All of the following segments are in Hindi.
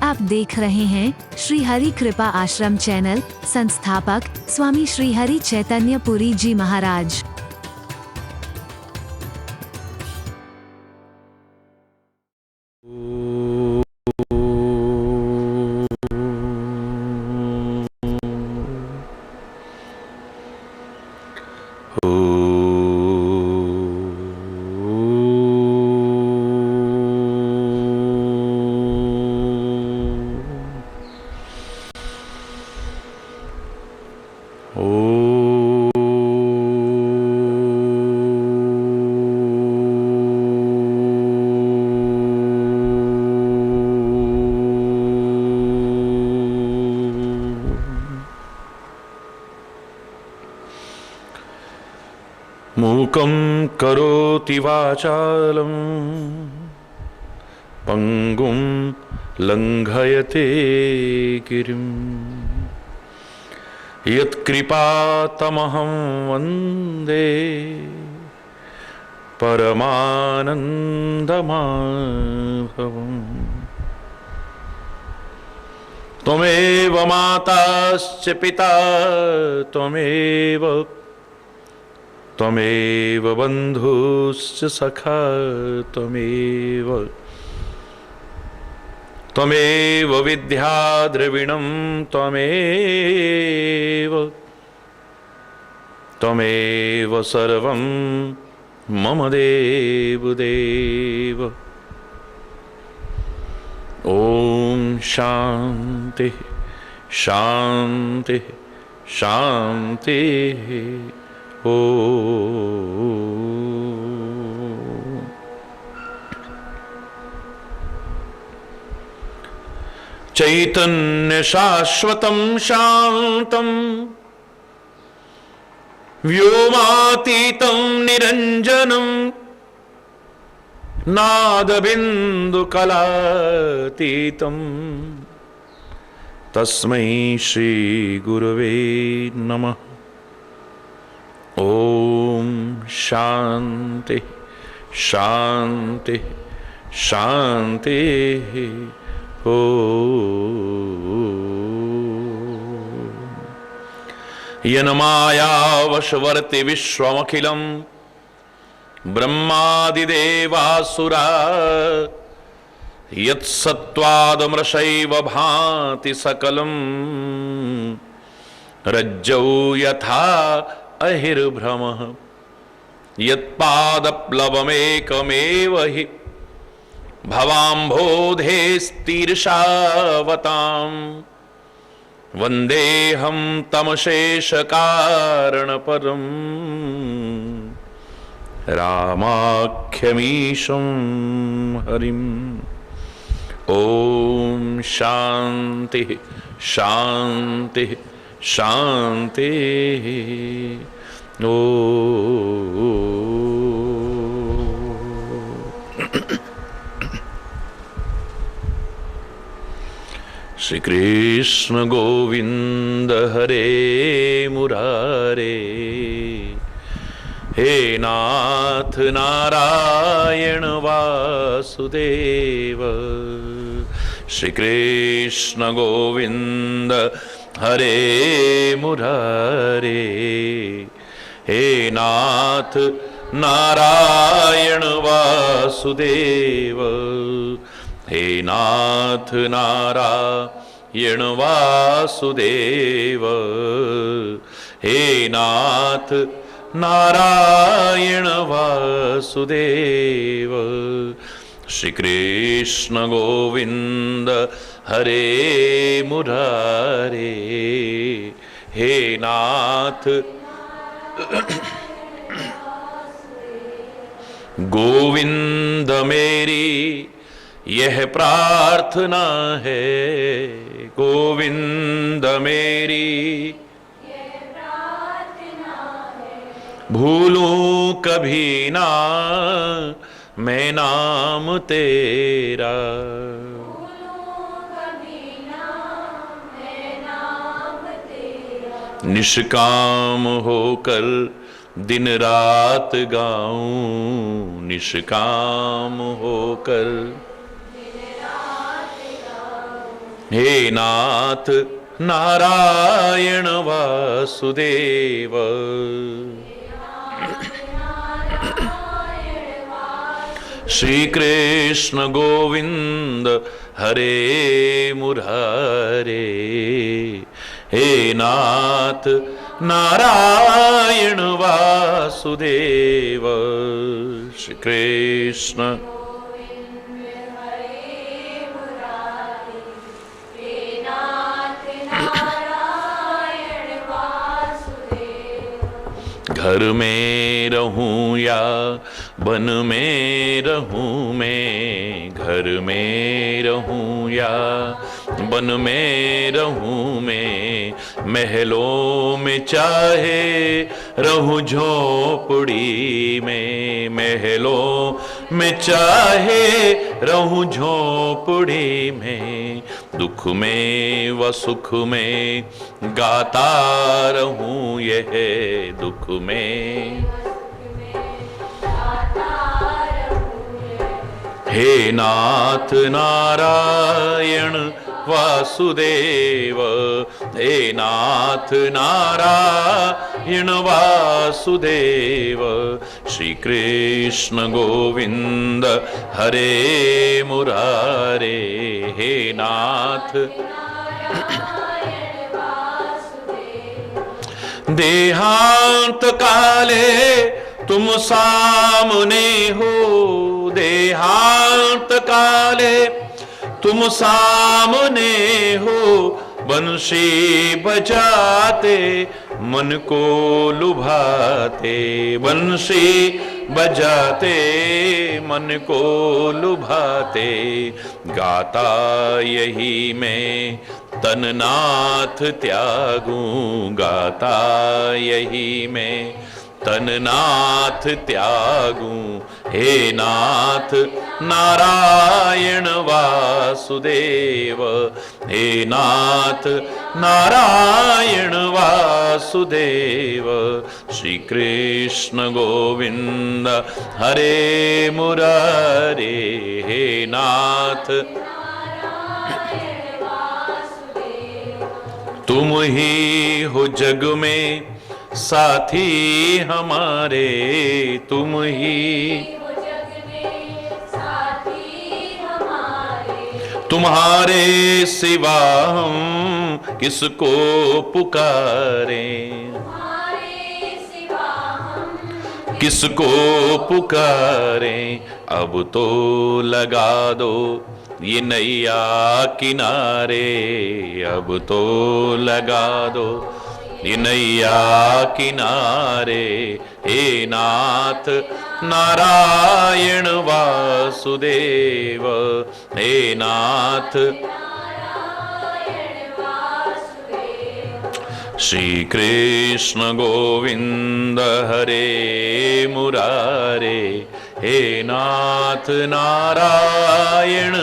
आप देख रहे हैं श्री हरि कृपा आश्रम चैनल। संस्थापक स्वामी श्री हरि चैतन्य पुरी जी महाराज। मूकं करोति वाचालं पंगुं लंघयते गिरिं यत्कृपातमहं वन्दे परमानन्दमाधवम्। त्वमेव माताश्च पिता त्वमेव बन्धुश्च सखा त्वमेव विद्या द्रविणं त्वमेव सर्वं मम देवदेव। ॐ शान्ति शान्ति शान्तिः। ओ चैतन्य शाश्वतं शान्तं व्योमातीतं निरञ्जनं नादबिन्दुकलातीतं तस्मै श्री गुरवे नमः। ओम शांति शांति शांति। ओ यन्मायावशवर्ति विश्वमखिलं ब्रह्मादिदेवासुरा यत्सत्त्वादमृषैव भाति सकलं रज्जौ यथा अहिर्भ्रमः यत्पादप्लवमेकमेव हि भवाम्भोधेस्तीर्षावतां वन्देऽहं तमशेषकारणपरं रामाख्यमीशं हरिम्। ॐ शान्तिः शान्तिः शान्तिः। ओ श्री कृष्ण गोविंद हरे मुरारे, हे नाथ नारायण वासुदेव। श्री कृष्ण गोविंद हरे मुरारे, हे नाथ नारायण वासुदेव। हे नाथ नारायण वासुदेव, हे नाथ नारायण वासुदेव। श्री कृष्ण गोविंद हरे मुरारे, हे नाथ गोविंद मेरी यह प्रार्थना है, गोविंद मेरी भूलूं कभी ना मैं नाम तेरा। निष्काम होकर दिन रात गाऊं, निष्काम होकर हे नाथ नारायण वासुदेव। श्री कृष्ण गोविंद हरे मुरारे। हे नाथ नारायण वासुदेव। श्री कृष्ण घर में रहूं या वन में रहूं मैं, घर में रहूं या वन में रहूं मैं, महलों में चाहे रहूं झोपड़ी में, महलों में चाहे रहूं झोपड़ी में, दुख में व सुख में गाता रहूं यह दुख में। हे नाथ नारायण वासुदेव। हे नाथ नारायण वासुदेव। श्री कृष्ण गोविंद हरे मुरारे। हे नाथ देहांत काले तुम सामने हो, देहांत काले तुम सामने हो, बंशी बजाते मन को लुभाते, बंशी बजाते मन को लुभाते, गाता यही मैं तननाथ त्यागूं, गाता यही मैं तननाथ त्यागूं। हे नाथ नारायण वासुदेव। हे नाथ नारायण वासुदेव। श्री कृष्ण गोविंद हरे मुरारे। हे नाथ तुम ही हो जग में साथी हमारे, तुम ही तुम्हारे सिवा हम किसको पुकारे, किसको पुकारे। अब तो लगा दो ये नैया किनारे, अब तो लगा दो ये नैया किनारे। हे नाथ नारायण वासुदेव। हे नाथ श्री कृष्ण गोविंद हरे मुरारे। हे नाथ नारायण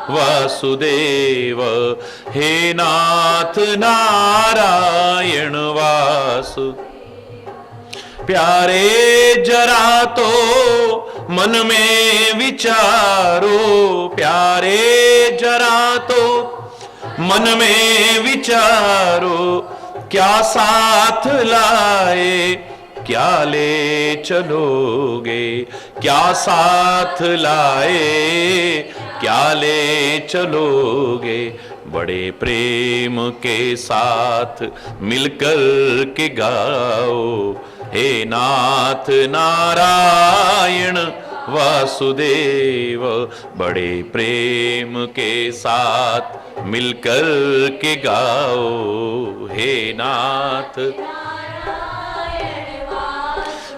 वासुदेव। हे नाथ नारायण वासु। प्यारे जरा तो मन में विचारो, प्यारे जरा तो मन में विचारो, क्या साथ लाए क्या ले चलोगे, क्या साथ लाए क्या ले चलोगे। बड़े प्रेम के साथ मिलकर के गाओ, हे नाथ नारायण वासुदेव। बड़े प्रेम के साथ मिलकर के गाओ, हे नाथ।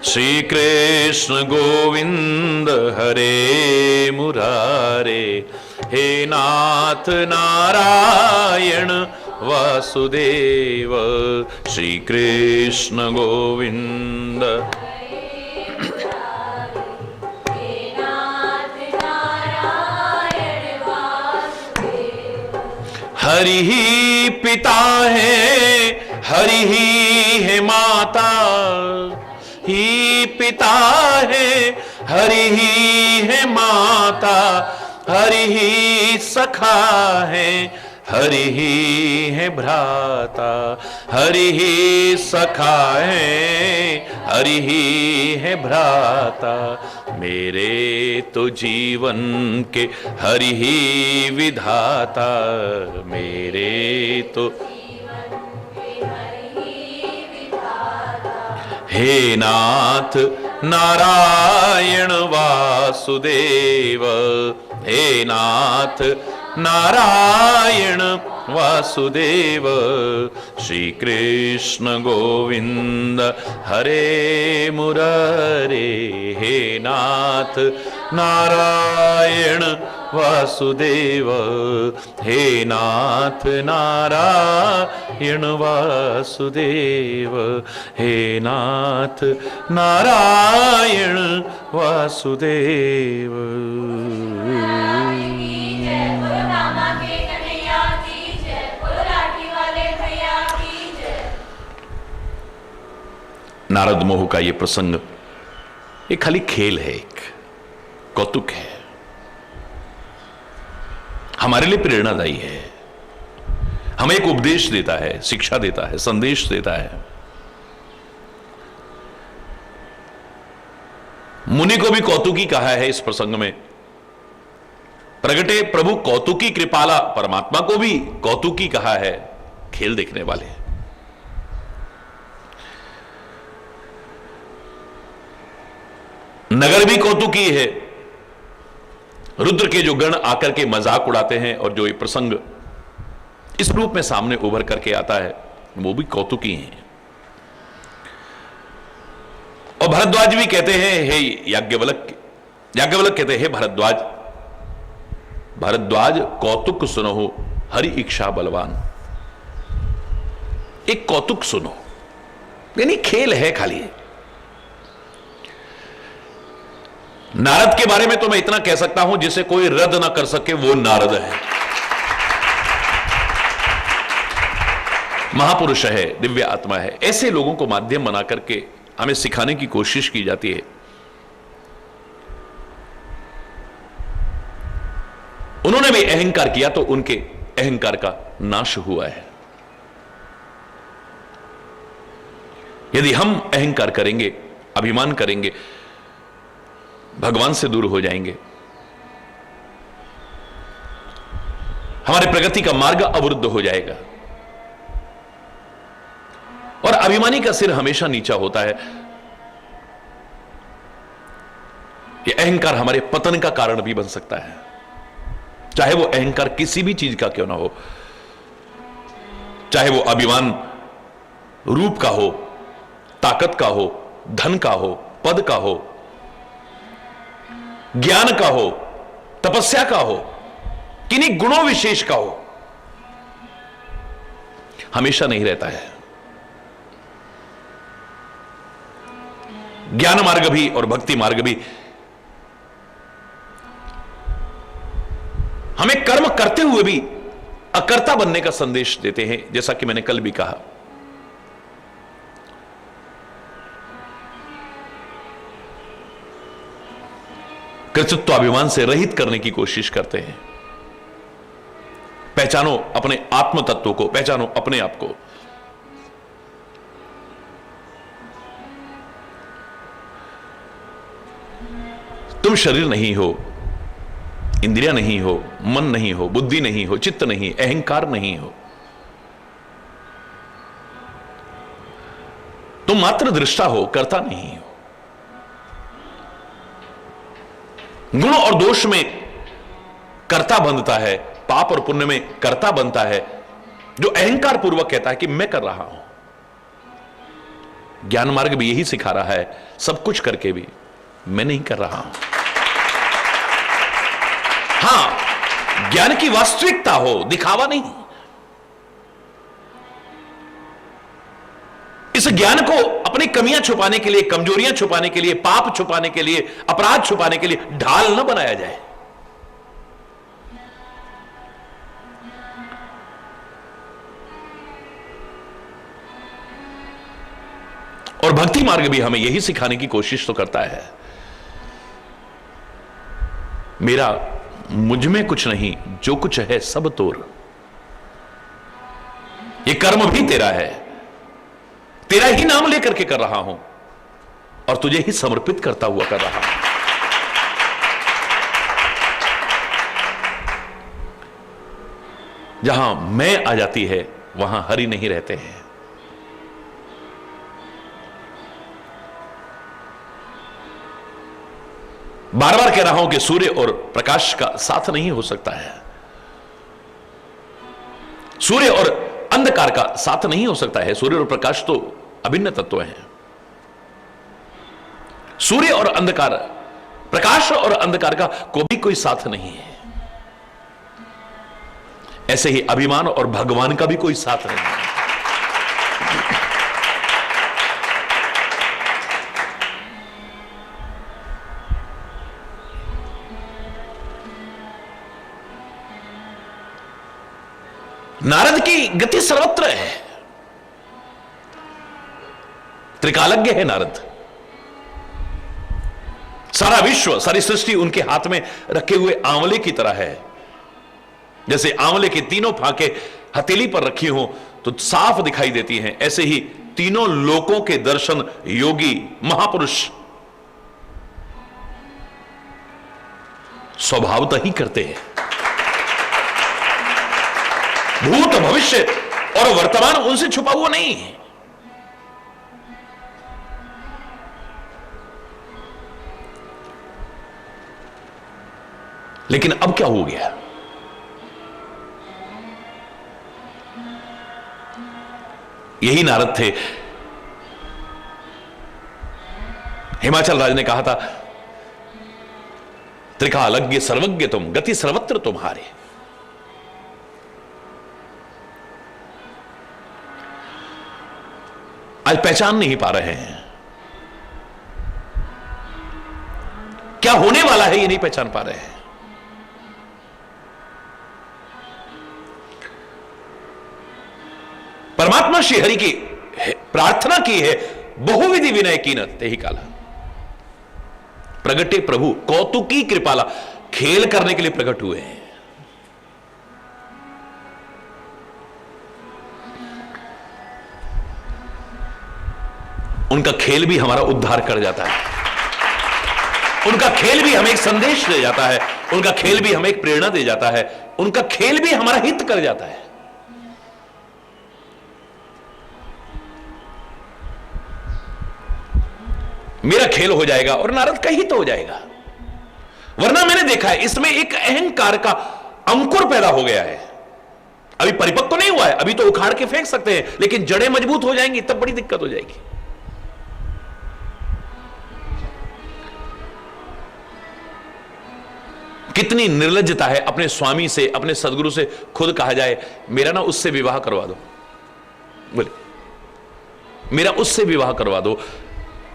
श्री कृष्ण गोविंद हरे मुरारे। हे नाथ नारायण वासुदेव। श्री कृष्ण गोविंद हरि ही पिता है, हरि ही है माता, ही पिता है हरि ही है माता, हरि ही सखा है हरि ही है भ्राता, हरि ही सखा है, हरि ही है भ्राता। मेरे तो जीवन के हरि ही विधाता, मेरे तो हे नाथ नारायण वासुदेव, हे नाथ नारायण वासुदेव। श्री कृष्ण गोविंद हरे मुरारे, हे नाथ नारायण वासुदेव, हे नाथ नारायण वासुदेव, हे नाथ नारायण वासुदेव। नारद मोह का ये प्रसंग एक खाली खेल है, एक कौतुक है, हमारे लिए प्रेरणादायी है, हमें एक उपदेश देता है, शिक्षा देता है, संदेश देता है। मुनि को भी कौतुकी कहा है इस प्रसंग में। प्रगटे प्रभु कौतुकी कृपाला, परमात्मा को भी कौतुकी कहा है, खेल देखने वाले। नगर भी कौतुकी है, रुद्र के जो गण आकर के मजाक उड़ाते हैं और जो ये प्रसंग इस रूप में सामने उभर करके आता है, वो भी कौतुकी हैं। और भरद्वाज भी कहते हैं, हे याज्ञवल्क्य, याज्ञवल्क्य कहते हैं, भरद्वाज, भरद्वाज कौतुक सुनो हरि इच्छा बलवान। एक कौतुक सुनो, यानी खेल है खाली। नारद के बारे में तो मैं इतना कह सकता हूं, जिसे कोई रद्द ना कर सके वो नारद है। महापुरुष है, दिव्य आत्मा है। ऐसे लोगों को माध्यम बना करके हमें सिखाने की कोशिश की जाती है। उन्होंने भी अहंकार किया तो उनके अहंकार का नाश हुआ है। यदि हम अहंकार करेंगे, अभिमान करेंगे, भगवान से दूर हो जाएंगे, हमारे प्रगति का मार्ग अवरुद्ध हो जाएगा। और अभिमानी का सिर हमेशा नीचा होता है। यह अहंकार हमारे पतन का कारण भी बन सकता है, चाहे वो अहंकार किसी भी चीज का क्यों ना हो, चाहे वो अभिमान रूप का हो, ताकत का हो, धन का हो, पद का हो, ज्ञान का हो, तपस्या का हो, किन्हीं गुणों विशेष का हो, हमेशा नहीं रहता है। ज्ञान मार्ग भी और भक्ति मार्ग भी हमें कर्म करते हुए भी अकर्ता बनने का संदेश देते हैं, जैसा कि मैंने कल भी कहा। कृतित्व अभिमान से रहित करने की कोशिश करते हैं। पहचानो अपने आत्म तत्व को, पहचानो अपने आप को। तुम शरीर नहीं हो, इंद्रियां नहीं हो, मन नहीं हो, बुद्धि नहीं हो, चित्त नहीं, अहंकार नहीं हो। तुम मात्र दृष्टा हो, कर्ता नहीं हो। गुण और दोष में कर्ता बनता है, पाप और पुण्य में कर्ता बनता है जो अहंकार पूर्वक कहता है कि मैं कर रहा हूं। ज्ञान मार्ग भी यही सिखा रहा है, सब कुछ करके भी मैं नहीं कर रहा हूं। हां, ज्ञान की वास्तविकता हो, दिखावा नहीं। इस ज्ञान को अपनी कमियां छुपाने के लिए, कमजोरियां छुपाने के लिए, पाप छुपाने के लिए, अपराध छुपाने के लिए ढाल न बनाया जाए। और भक्ति मार्ग भी हमें यही सिखाने की कोशिश तो करता है। मेरा मुझ में कुछ नहीं, जो कुछ है सब तोर। ये कर्म भी तेरा है, तेरा ही नाम लेकर के कर रहा हूं और तुझे ही समर्पित करता हुआ कर रहा हूं। जहां मैं आ जाती है वहां हरि नहीं रहते हैं। बार बार कह रहा हूं कि सूर्य और प्रकाश का साथ नहीं हो सकता है, सूर्य और अंधकार का साथ नहीं हो सकता है। सूर्य और प्रकाश तो अभिन्न तत्व हैं। सूर्य और अंधकार, प्रकाश और अंधकार का कोई साथ नहीं है। ऐसे ही अभिमान और भगवान का भी कोई साथ नहीं है। नारद की गति सर्वत्र है, त्रिकालज्ञ है नारद। सारा विश्व, सारी सृष्टि उनके हाथ में रखे हुए आंवले की तरह है। जैसे आंवले की तीनों फांके हथेली पर रखी हो तो साफ दिखाई देती हैं, ऐसे ही तीनों लोकों के दर्शन योगी महापुरुष स्वभावतः ही करते हैं। भूत, भविष्य और वर्तमान उनसे छुपा हुआ नहीं है। लेकिन अब क्या हो गया? यही नारद थे। हिमाचल राज ने कहा था, त्रिकालज्ञ सर्वज्ञ तुम, गति सर्वत्र तुम्हारे। आज पहचान नहीं पा रहे हैं, क्या होने वाला है ये नहीं पहचान पा रहे हैं। परमात्मा श्री हरि की प्रार्थना की है, बहुविधि विनय कीनत ते ही काला। प्रगटे प्रभु कौतुकी कृपाला, खेल करने के लिए प्रकट हुए हैं। उनका खेल भी हमारा उद्धार कर जाता है, उनका खेल भी हमें एक संदेश दे जाता है, उनका खेल भी हमें एक प्रेरणा दे जाता है, उनका खेल भी हमारा हित कर जाता है। मेरा खेल हो जाएगा और नारद का हित हो जाएगा। वरना मैंने देखा है इसमें एक अहंकार का अंकुर पैदा हो गया है। अभी परिपक्व तो नहीं हुआ है, अभी तो उखाड़ के फेंक सकते हैं, लेकिन जड़ें मजबूत हो जाएंगी तब बड़ी दिक्कत हो जाएगी। कितनी निर्लज्जता है अपने स्वामी से, अपने सदगुरु से खुद कहा जाए मेरा ना उससे विवाह करवा दो, बोले मेरा उससे विवाह करवा दो।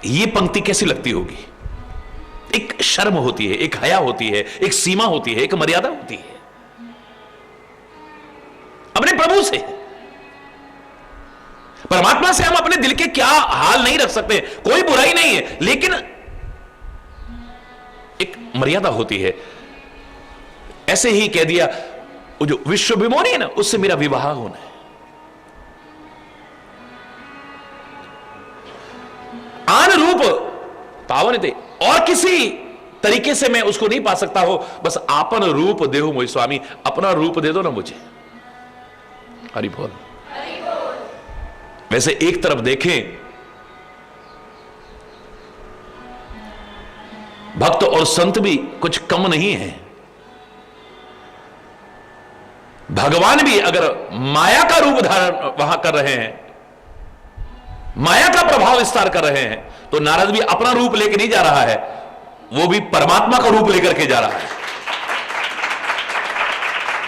ये पंक्ति कैसी लगती होगी? एक शर्म होती है, एक हया होती है, एक सीमा होती है, एक मर्यादा होती है अपने प्रभु से। परमात्मा से हम अपने दिल के क्या हाल नहीं रख सकते, कोई बुराई नहीं है, लेकिन एक मर्यादा होती है। ऐसे ही कह दिया वो जो विश्व विमोहनी है ना, उससे मेरा विवाह होना है। आन रूप पावन थे, और किसी तरीके से मैं उसको नहीं पा सकता हो, बस आपन रूप देहो मुझे स्वामी, अपना रूप दे दो ना मुझे। हरि बोल। वैसे एक तरफ देखें, भक्त और संत भी कुछ कम नहीं है। भगवान भी अगर माया का रूप धारण वहां कर रहे हैं, माया का प्रभाव विस्तार कर रहे हैं, तो नारद भी अपना रूप लेकर नहीं जा रहा है, वो भी परमात्मा का रूप लेकर के जा रहा है।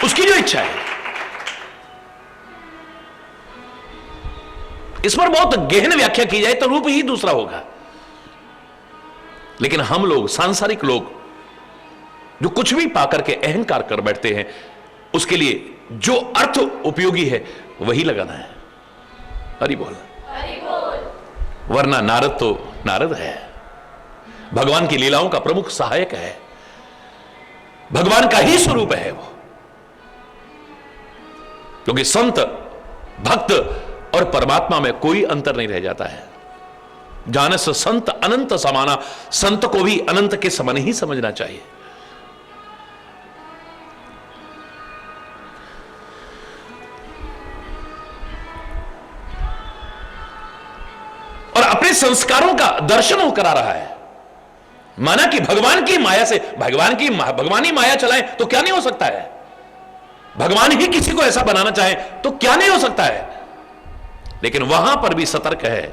उसकी जो इच्छा है, इस पर बहुत गहन व्याख्या की जाए तो रूप ही दूसरा होगा। लेकिन हम लोग, सांसारिक लोग, जो कुछ भी पाकर के अहंकार कर बैठते हैं, उसके लिए जो अर्थ उपयोगी है वही लगाना है। हरि बोल। वरना नारद तो नारद है, भगवान की लीलाओं का प्रमुख सहायक है, भगवान का ही स्वरूप है वो। क्योंकि संत भक्त और परमात्मा में कोई अंतर नहीं रह जाता है। जानस संत अनंत समाना, संत को भी अनंत के समान ही समझना चाहिए। और अपने संस्कारों का दर्शन वो करा रहा है। माना कि भगवान की माया से भगवान ही माया चलाए तो क्या नहीं हो सकता है, भगवान ही किसी को ऐसा बनाना चाहे तो क्या नहीं हो सकता है। लेकिन वहां पर भी सतर्क है,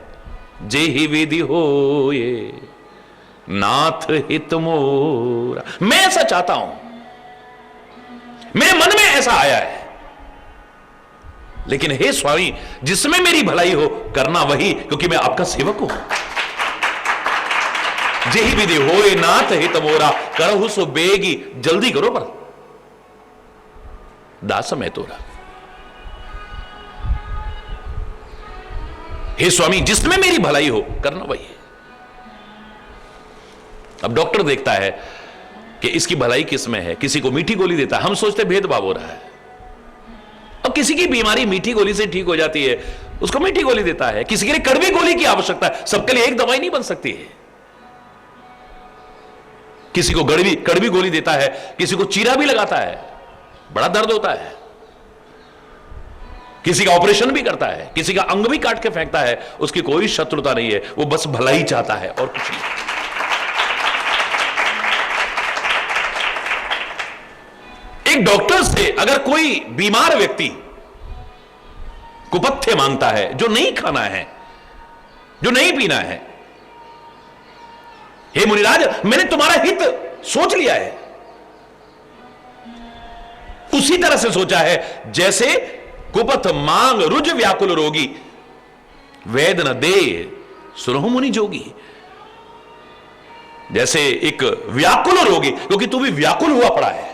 जे ही विधि हो ये नाथ हित मोरा। मैं ऐसा चाहता हूं, मेरे मन में ऐसा आया है, लेकिन हे स्वामी जिसमें मेरी भलाई हो करना वही, क्योंकि मैं आपका सेवक हूं। जे ही विधि हो ये नाथ हित मोरा, करहु सो बेगी, जल्दी करो पर दास मैं तोरा। हे स्वामी जिसमें मेरी भलाई हो करना वही है। अब डॉक्टर देखता है कि इसकी भलाई किसमें है, किसी को मीठी गोली देता है, हम सोचते भेदभाव हो रहा है। अब किसी की बीमारी मीठी गोली से ठीक हो जाती है, उसको मीठी गोली देता है। किसी के लिए कड़वी गोली की आवश्यकता है, सबके लिए एक दवाई नहीं बन सकती है। किसी को कड़वी गोली देता है, किसी को चीरा भी लगाता है, बड़ा दर्द होता है। किसी का ऑपरेशन भी करता है, किसी का अंग भी काट के फेंकता है, उसकी कोई शत्रुता नहीं है, वो बस भलाई चाहता है और कुछ नहीं। एक डॉक्टर से अगर कोई बीमार व्यक्ति कुपथ्य मांगता है, जो नहीं खाना है, जो नहीं पीना है, हे मुनिराज मैंने तुम्हारा हित सोच लिया है, उसी तरह से सोचा है जैसे कुपथ मांग रुज व्याकुल रोगी, वेद न दे सुरहु मुनि जोगी। जैसे एक व्याकुल रोगी, क्योंकि तू भी व्याकुल हुआ पड़ा है,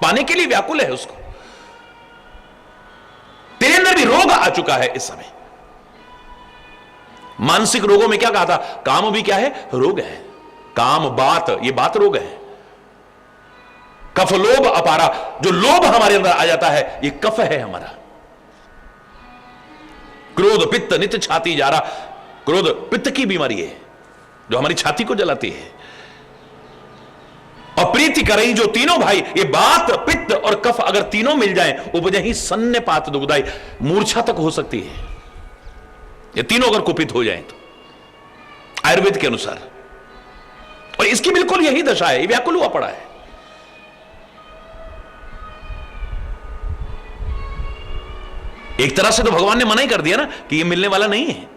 पाने के लिए व्याकुल है उसको, तेरे अंदर भी रोग आ चुका है इस समय। मानसिक रोगों में क्या कहा था, काम भी क्या है, रोग है। काम बात, ये बात रोग है। कफ लोभ अपारा, जो लोभ हमारे अंदर आ जाता है ये कफ है हमारा। क्रोध पित्त नित्य छाती जा रहा, क्रोध पित्त की बीमारी है जो हमारी छाती को जलाती है। और प्रीति करें जो तीनों भाई, ये बात पित्त और कफ अगर तीनों मिल जाएं उपजे ही सन्नपात दुखदाई, मूर्छा तक हो सकती है। ये तीनों अगर कुपित हो जाएं तो आयुर्वेद के अनुसार, और इसकी बिल्कुल यही दशा है, ये व्याकुल हुआ पड़ा है। एक तरह से तो भगवान ने मना ही कर दिया ना कि ये मिलने वाला नहीं है।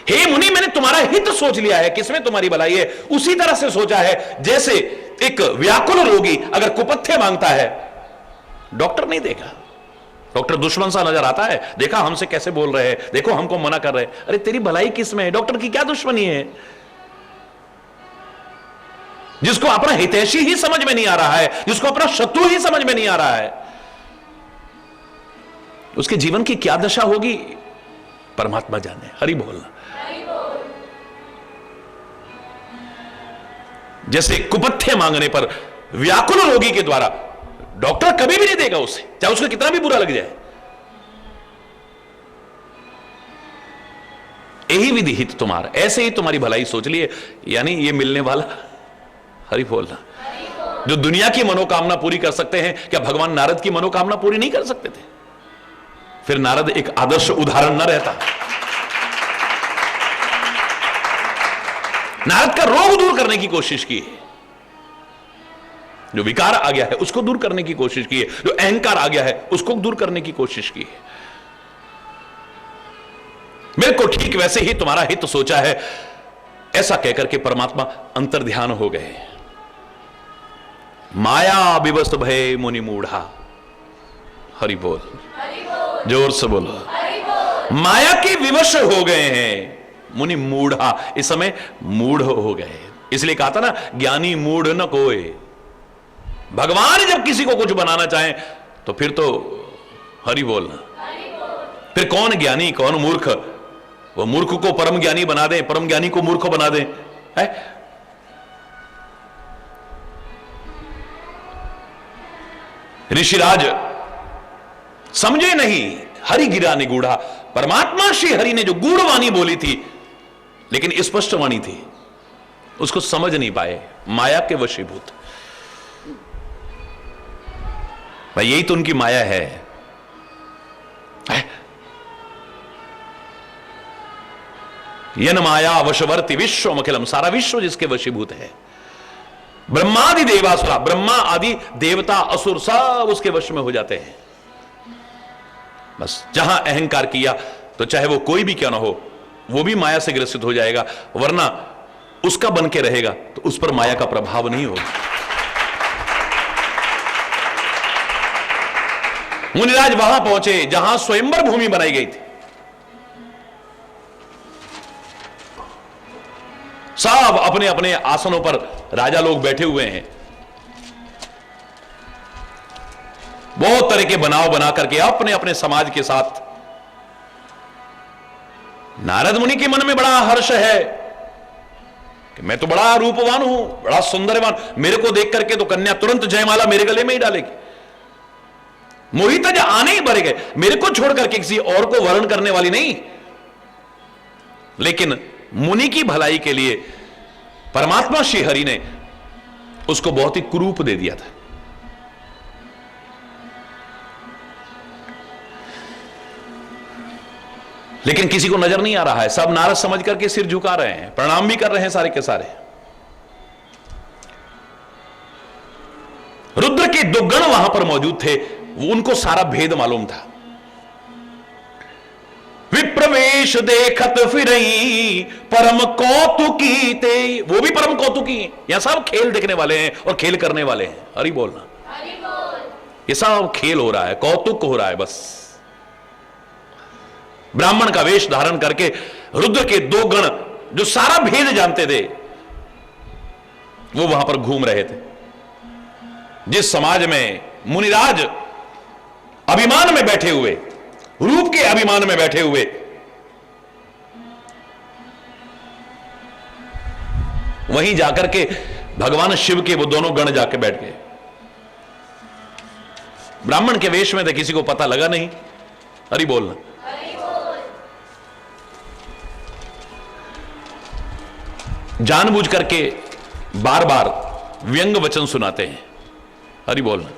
हे मुनि मैंने तुम्हारा हित सोच लिया है, किसमें तुम्हारी भलाई है, उसी तरह से सोचा है जैसे एक व्याकुल रोगी अगर कुपथ्य मांगता है, डॉक्टर नहीं देगा, डॉक्टर दुश्मन सा नजर आता है, देखा हमसे कैसे बोल रहे हैं, देखो हमको मना कर रहे हैं। अरे तेरी भलाई किसमें है, डॉक्टर की क्या दुश्मनी है। जिसको अपना हितैषी ही समझ में नहीं आ रहा है, जिसको अपना शत्रु ही समझ में नहीं आ रहा है, उसके जीवन की क्या दशा होगी परमात्मा जाने। हरि बोलना। जैसे कुपथ्य मांगने पर व्याकुल रोगी के द्वारा डॉक्टर कभी भी नहीं देगा उसे, चाहे उसको कितना भी बुरा लग जाए। यही विधि हित तुम्हारा, ऐसे ही तुम्हारी भलाई सोच लिए, यानी ये मिलने वाला। हरि बोलना। जो दुनिया की मनोकामना पूरी कर सकते हैं, क्या भगवान नारद की मनोकामना पूरी नहीं कर सकते थे? फिर नारद एक आदर्श उदाहरण न रहता। नारद का रोग दूर करने की कोशिश की है, जो विकार आ गया है उसको दूर करने की कोशिश की है, जो अहंकार आ गया है उसको दूर करने की कोशिश की है। मेरे को ठीक वैसे ही तुम्हारा हित सोचा है, ऐसा कहकर के परमात्मा अंतर ध्यान हो गए। माया विवश भय मुनि मूढ़ा। हरि बोल, जोर से बोलो। माया के विवश हो गए हैं मुनि मूढ़ा, इस समय मूढ़ हो गए। इसलिए कहा था ना, ज्ञानी मूढ़ न कोई। भगवान जब किसी को कुछ बनाना चाहे तो फिर तो हरि बोलना। फिर कौन ज्ञानी कौन मूर्ख, वो मूर्ख को परम ज्ञानी बना दे, परम ज्ञानी को मूर्ख बना दे, है? ऋषिराज समझे नहीं, हरि गिरा निगूढ़ा, परमात्मा श्री हरि ने जो गूढ़वाणी बोली थी लेकिन स्पष्ट वाणी थी, उसको समझ नहीं पाए, माया के वशीभूत। भाई यही तो उनकी माया है। यन माया वशवर्ती विश्व अखिलम, सारा विश्व जिसके वशीभूत है। ब्रह्मादि देवासुरा, ब्रह्मा आदि देवता असुर सब उसके वश में हो जाते हैं। बस जहां अहंकार किया तो चाहे वो कोई भी क्यों ना हो, वो भी माया से ग्रसित हो जाएगा, वरना उसका बन के रहेगा तो उस पर माया का प्रभाव नहीं होगा। मुनिराज वहां पहुंचे जहां स्वयंवर भूमि बनाई गई थी। सब अपने अपने आसनों पर राजा लोग बैठे हुए हैं। बहुत तरह के बनाव बना करके अपने अपने समाज के साथ। नारद मुनि के मन में बड़ा हर्ष है कि मैं तो बड़ा रूपवान हूं, बड़ा सुंदरवान, मेरे को देख करके तो कन्या तुरंत जयमाला मेरे गले में ही डालेगी। मोहिता जो आने ही भरे गए, मेरे को छोड़ करके किसी और को वर्ण करने वाली नहीं। लेकिन मुनि की भलाई के लिए परमात्मा श्री हरि ने उसको बहुत ही कुरूप दे दिया था। लेकिन किसी को नजर नहीं आ रहा है, सब नारद समझ करके सिर झुका रहे हैं, प्रणाम भी कर रहे हैं सारे के सारे। रुद्र के दो गण वहां पर मौजूद थे, उनको सारा भेद मालूम था। विप्रवेश देखत फिरई परम कौतुकी ते, वो भी परम कौतुकी हैं। यहां सब खेल देखने वाले हैं और खेल करने वाले हैं। हरि बोलना, ये सब खेल हो रहा है, कौतुक हो रहा है। बस ब्राह्मण का वेश धारण करके रुद्र के दो गण जो सारा भेद जानते थे, वो वहां पर घूम रहे थे। जिस समाज में मुनिराज अभिमान में बैठे हुए, रूप के अभिमान में बैठे हुए, वहीं जाकर के भगवान शिव के वो दोनों गण जाके बैठ गए। ब्राह्मण के वेश में थे, किसी को पता लगा नहीं। हरि बोलना। जानबूझ करके बार बार व्यंग वचन सुनाते हैं। हरि बोलना।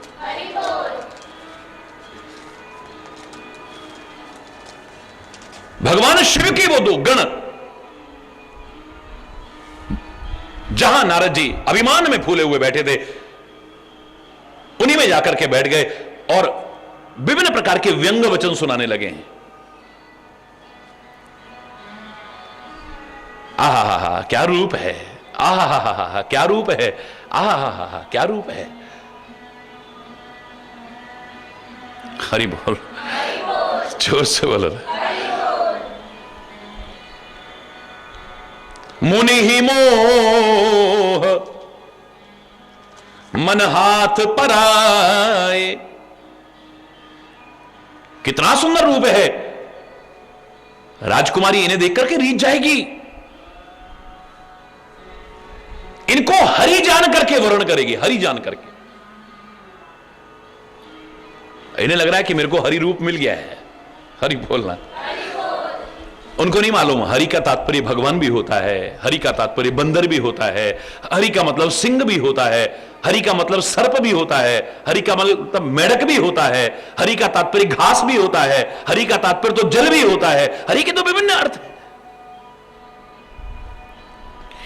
भगवान शिव के वो दो गण जहां नारद जी अभिमान में फूले हुए बैठे थे, उन्हीं में जाकर के बैठ गए और विभिन्न प्रकार के व्यंग वचन सुनाने लगे हैं। आहा हा हा क्या रूप है, आहा हा हा क्या रूप है, आहा हा हा क्या रूप है। हरि बोल, जोर से बोलो। मुनि ही मोह मन हाथ पर आए, कितना सुंदर रूप है। राजकुमारी इन्हें देख करके रीझ जाएगी, इनको हरि जान करके वर्ण करेगी, हरि जान करके। इन्हें लग रहा है कि मेरे को हरि रूप मिल गया है। हरि बोलना। उनको नहीं मालूम हरि का तात्पर्य भगवान भी होता है, हरि का तात्पर्य बंदर भी होता है, हरि का मतलब सिंह भी होता है, हरि का मतलब सर्प भी होता है, हरि का मतलब मेढक भी होता है, हरि का तात्पर्य घास भी होता है, हरि का तात्पर्य तो जल भी होता है। हरि के तो विभिन्न अर्थ हैं।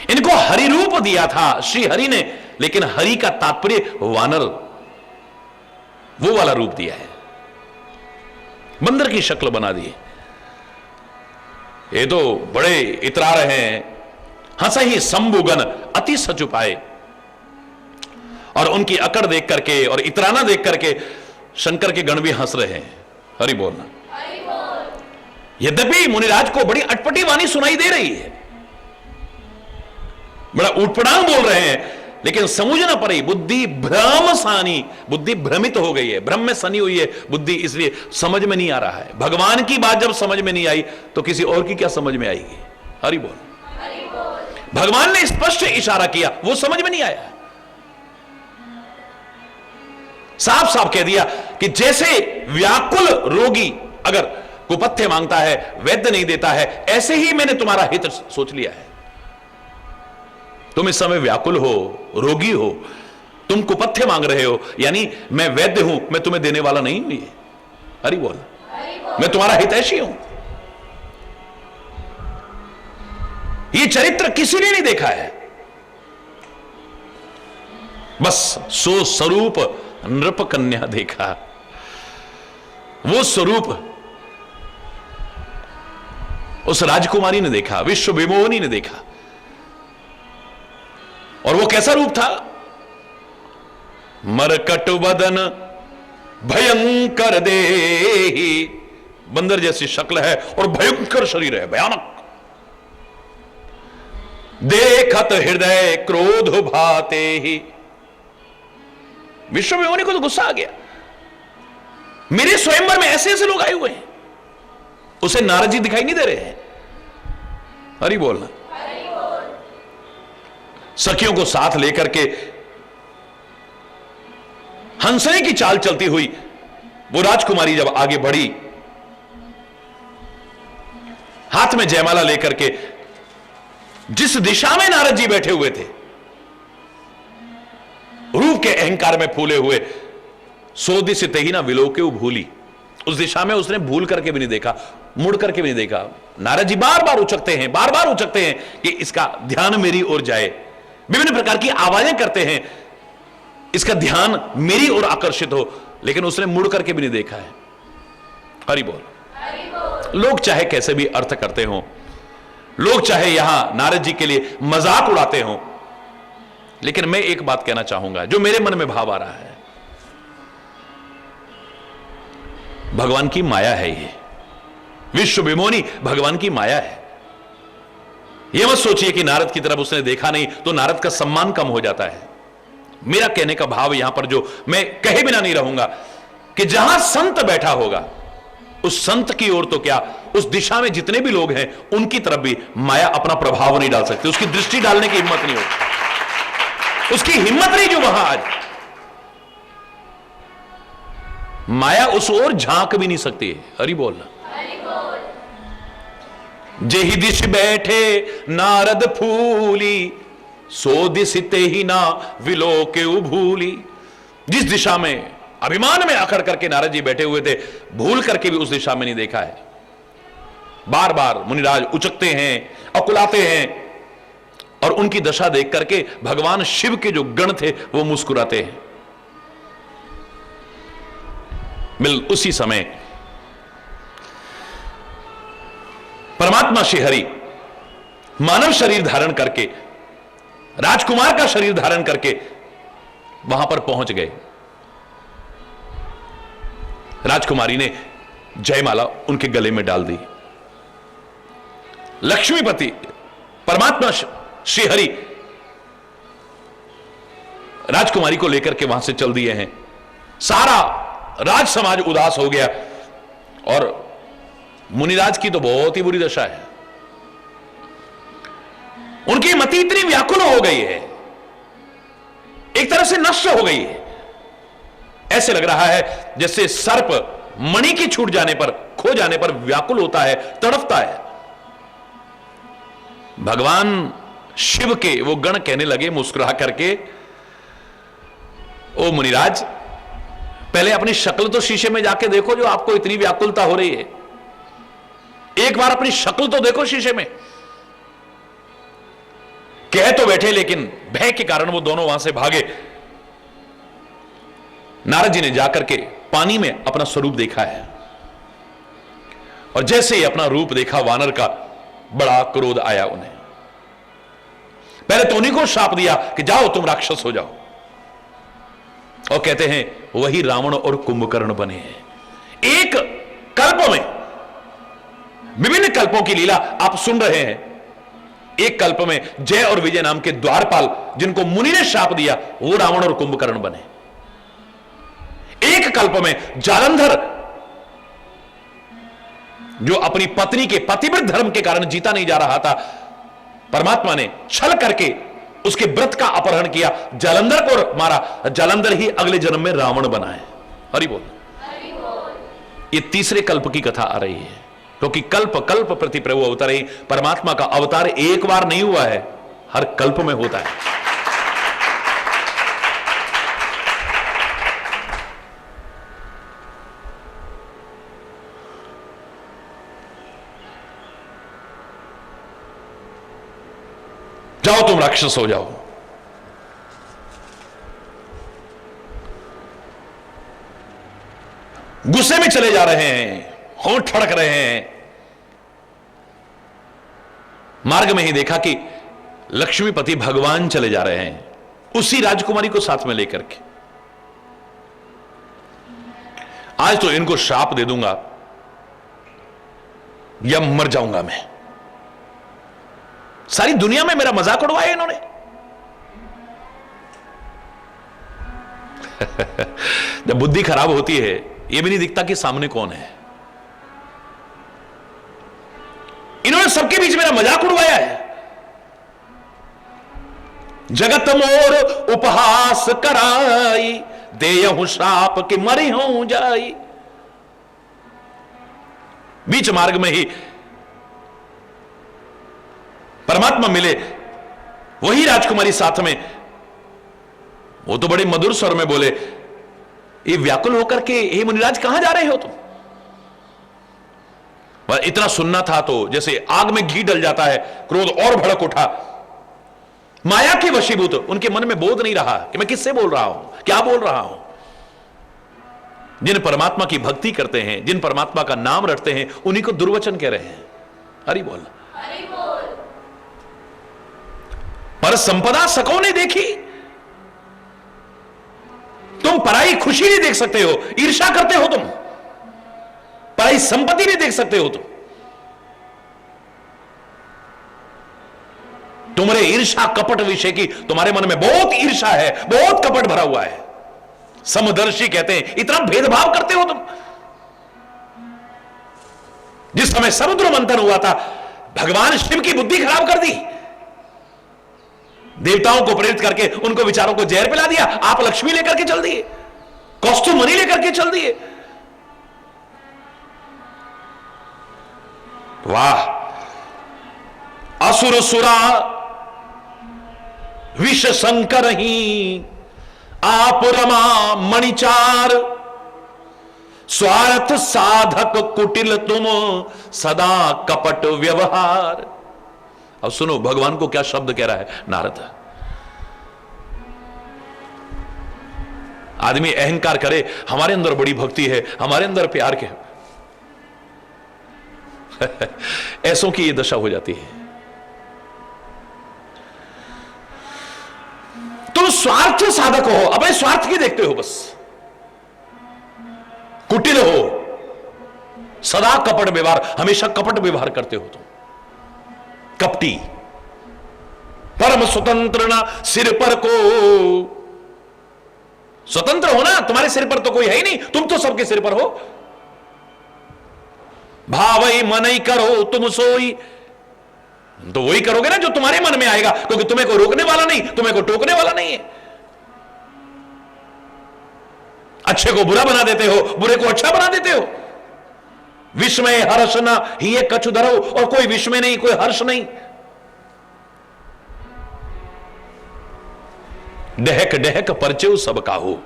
इनको हरि रूप दिया था श्री हरि ने, लेकिन हरि का तात्पर्य वानर, वो वाला रूप दिया है, बंदर की शक्ल बना दी। ये तो बड़े इतरा रहे हैं। हंस ही शंभुगन अति सचुपाए, और उनकी अकड़ देख करके और इतराना देख करके शंकर के गण भी हंस रहे हैं। हरि बोलना। यद्यपि मुनिराज को बड़ी अटपटी वाणी सुनाई दे रही है, बड़ा उटपटांग बोल रहे हैं, लेकिन समझ ना पड़ी। बुद्धि भ्रम सानी, बुद्धि भ्रमित हो गई है, भ्रम में सनी हुई है बुद्धि, इसलिए समझ में नहीं आ रहा है। भगवान की बात जब समझ में नहीं आई तो किसी और की क्या समझ में आएगी। हरि बोल। भगवान ने स्पष्ट इशारा किया, वो समझ में नहीं आया। साफ साफ कह दिया कि जैसे व्याकुल रोगी अगर कुपथ्य मांगता है, वैद्य नहीं देता है, ऐसे ही मैंने तुम्हारा हित सोच लिया है। तुम इस समय व्याकुल हो, रोगी हो, तुम कुपथ्य मांग रहे हो, यानी मैं वैद्य हूं, मैं तुम्हें देने वाला नहीं हूं। ये हरि बोल, मैं तुम्हारा हितैषी हूं। ये चरित्र किसी ने नहीं देखा है, बस सो स्वरूप नृप कन्या देखा। वो स्वरूप उस राजकुमारी ने देखा, विश्व विमोहिनी ने देखा। और वो कैसा रूप था? मरकट बदन भयंकर देहि, बंदर जैसी शक्ल है और भयंकर शरीर है, भयानक। देखत हृदय क्रोध भाते ही, विश्व विमोहिनी को तो गुस्सा आ गया, मेरे स्वयंवर में ऐसे ऐसे लोग आए हुए हैं, उसे नारद जी दिखाई नहीं दे रहे हैं। हरि बोलना। सखियों को साथ लेकर के हंसने की चाल चलती हुई वो राजकुमारी जब आगे बढ़ी, हाथ में जयमाला लेकर के, जिस दिशा में नारद जी बैठे हुए थे, रूप के अहंकार में फूले हुए, सो दिसिते ही ना विलोके भूली, उस दिशा में उसने भूल करके भी नहीं देखा, मुड़ करके भी नहीं देखा। नारद जी बार बार उचकते हैं, बार बार उचकते हैं कि इसका ध्यान मेरी ओर जाए, विभिन्न प्रकार की आवाजें करते हैं, इसका ध्यान मेरी ओर आकर्षित हो, लेकिन उसने मुड़ करके भी नहीं देखा है। हरि बोल। लोग चाहे कैसे भी अर्थ करते हो, लोग चाहे यहां नारद जी के लिए मजाक उड़ाते हो, लेकिन मैं एक बात कहना चाहूंगा जो मेरे मन में भाव आ रहा है, भगवान की माया है ये, विश्व विमोहिनी भगवान की माया है। यह मत सोचिए कि नारद की तरफ उसने देखा नहीं तो नारद का सम्मान कम हो जाता है। मेरा कहने का भाव यहां पर जो मैं कहे बिना नहीं रहूंगा कि जहां संत बैठा होगा, उस संत की ओर तो क्या, उस दिशा में जितने भी लोग हैं उनकी तरफ भी माया अपना प्रभाव नहीं डाल सकती, उसकी दृष्टि डालने की हिम्मत नहीं होती, उसकी हिम्मत नहीं जो वहां आज माया उस ओर झांक भी नहीं सकती है। हरि बोलना। जेहि दिश बैठे नारद फूली, सो दिसते ही ना विलोके भूली। जिस दिशा में अभिमान में आखड़ करके नारद जी बैठे हुए थे, भूल करके भी उस दिशा में नहीं देखा है। बार बार मुनिराज उचकते हैं, अकुलाते हैं, और उनकी दशा देख करके भगवान शिव के जो गण थे वो मुस्कुराते हैं। मिल उसी समय परमात्मा श्री हरि मानव शरीर धारण करके, राजकुमार का शरीर धारण करके वहां पर पहुंच गए। राजकुमारी ने जयमाला उनके गले में डाल दी। लक्ष्मीपति परमात्मा श्री हरि राजकुमारी को लेकर के वहां से चल दिए हैं। सारा राज समाज उदास हो गया, और मुनिराज की तो बहुत ही बुरी दशा है। उनकी मति इतनी व्याकुल हो गई है, एक तरह से नष्ट हो गई है। ऐसे लग रहा है जैसे सर्प मणि की छूट जाने पर, खो जाने पर व्याकुल होता है, तड़पता है। भगवान शिव के वो गण कहने लगे मुस्कुरा करके, ओ मुनिराज, पहले अपनी शक्ल तो शीशे में जाके देखो, जो आपको इतनी व्याकुलता हो रही है। एक बार अपनी शक्ल तो देखो शीशे में। कह तो बैठे, लेकिन भय के कारण वो दोनों वहां से भागे। नारद जी ने जाकर के पानी में अपना स्वरूप देखा है, और जैसे ही अपना रूप देखा वानर का, बड़ा क्रोध आया उन्हें। पहले तो उन्हीं को शाप दिया कि जाओ तुम राक्षस हो जाओ, और कहते हैं वही रावण और कुंभकर्ण बने हैं। एक कल्प में, विभिन्न कल्पों की लीला आप सुन रहे हैं। एक कल्प में जय और विजय नाम के द्वारपाल, जिनको मुनि ने शाप दिया, वो रावण और कुंभकर्ण बने। एक कल्प में जालंधर, जो अपनी पत्नी के पतिव्रत धर्म के कारण जीता नहीं जा रहा था, परमात्मा ने छल करके उसके व्रत का अपहरण किया, जालंधर को मारा। जालंधर ही अगले जन्म में रावण बना है। हरि बोल। ये तीसरे कल्प की कथा आ रही है, क्योंकि कल्प कल्प प्रति प्रभु अवतारे। परमात्मा का अवतार एक बार नहीं हुआ है, हर कल्प में होता है। जाओ तुम राक्षस हो जाओ। गुस्से में चले जा रहे हैं, होंठ ठड़क रहे हैं। मार्ग में ही देखा कि लक्ष्मीपति भगवान चले जा रहे हैं, उसी राजकुमारी को साथ में लेकर के। आज तो इनको श्राप दे दूंगा या मर जाऊंगा मैं। सारी दुनिया में मेरा मजाक उड़वाया इन्होंने। जब बुद्धि खराब होती है, यह भी नहीं दिखता कि सामने कौन है। इन्होंने सबके बीच मेरा मजाक उड़वाया है। जगत मोर उपहास कराई, देयहु श्राप कि मरी हूं जाई। बीच मार्ग में ही परमात्मा मिले, वही राजकुमारी साथ में। वो तो बड़े मधुर स्वर में बोले, ये व्याकुल होकर के, हे मुनिराज कहां जा रहे हो तुम? इतना सुनना था तो जैसे आग में घी डल जाता है, क्रोध और भड़क उठा। माया के वशीभूत उनके मन में बोध नहीं रहा कि मैं किससे बोल रहा हूं, क्या बोल रहा हूं। जिन परमात्मा की भक्ति करते हैं, जिन परमात्मा का नाम रटते हैं, उन्हीं को दुर्वचन कह रहे हैं। हरि बोल। पर संपदा सको ने देखी, तुम पराई खुशी नहीं देख सकते हो, ईर्ष्या करते हो तुम। पराई संपत्ति नहीं देख सकते हो तुम। तुम्हारे ईर्ष्या कपट विषय की तुम्हारे मन में बहुत ईर्ष्या है, बहुत कपट भरा हुआ है। समदर्शी कहते हैं, इतना भेदभाव करते हो तुम। जिस समय समुद्र मंथन हुआ था, भगवान शिव की बुद्धि खराब कर दी, देवताओं को प्रेरित करके उनको विचारों को जहर पिला दिया। आप लक्ष्मी लेकर के चल दिए, कौस्तुभ मणि लेकर के चल दिए। वाह! असुर सुरा विष शंकर ही, आप रमा मणिचार। स्वार्थ साधक कुटिल तुम, सदा कपट व्यवहार। अब सुनो भगवान को क्या शब्द कह रहा है नारद। आदमी अहंकार करे, हमारे अंदर बड़ी भक्ति है, हमारे अंदर प्यार के ऐसों की ये दशा हो जाती है। तुम स्वार्थ साधक हो, अपने स्वार्थ की देखते हो बस। कुटिल हो, सदा कपट व्यवहार, हमेशा कपट व्यवहार करते हो तुम। कपटी, परम स्वतंत्र ना सिर पर को। स्वतंत्र हो ना, तुम्हारे सिर पर तो कोई है ही नहीं, तुम तो सबके सिर पर हो। भावई मनई करो तुम सोई, तो वही करोगे ना जो तुम्हारे मन में आएगा, क्योंकि तुम्हें को रोकने वाला नहीं, तुम्हें को टोकने वाला नहीं है। अच्छे को बुरा बना देते हो, बुरे को अच्छा बना देते हो। विस्मय हर्ष न ही कछु धरो, और कोई विस्मय नहीं, कोई हर्ष नहीं। डहक डहक परचेव सब काहू,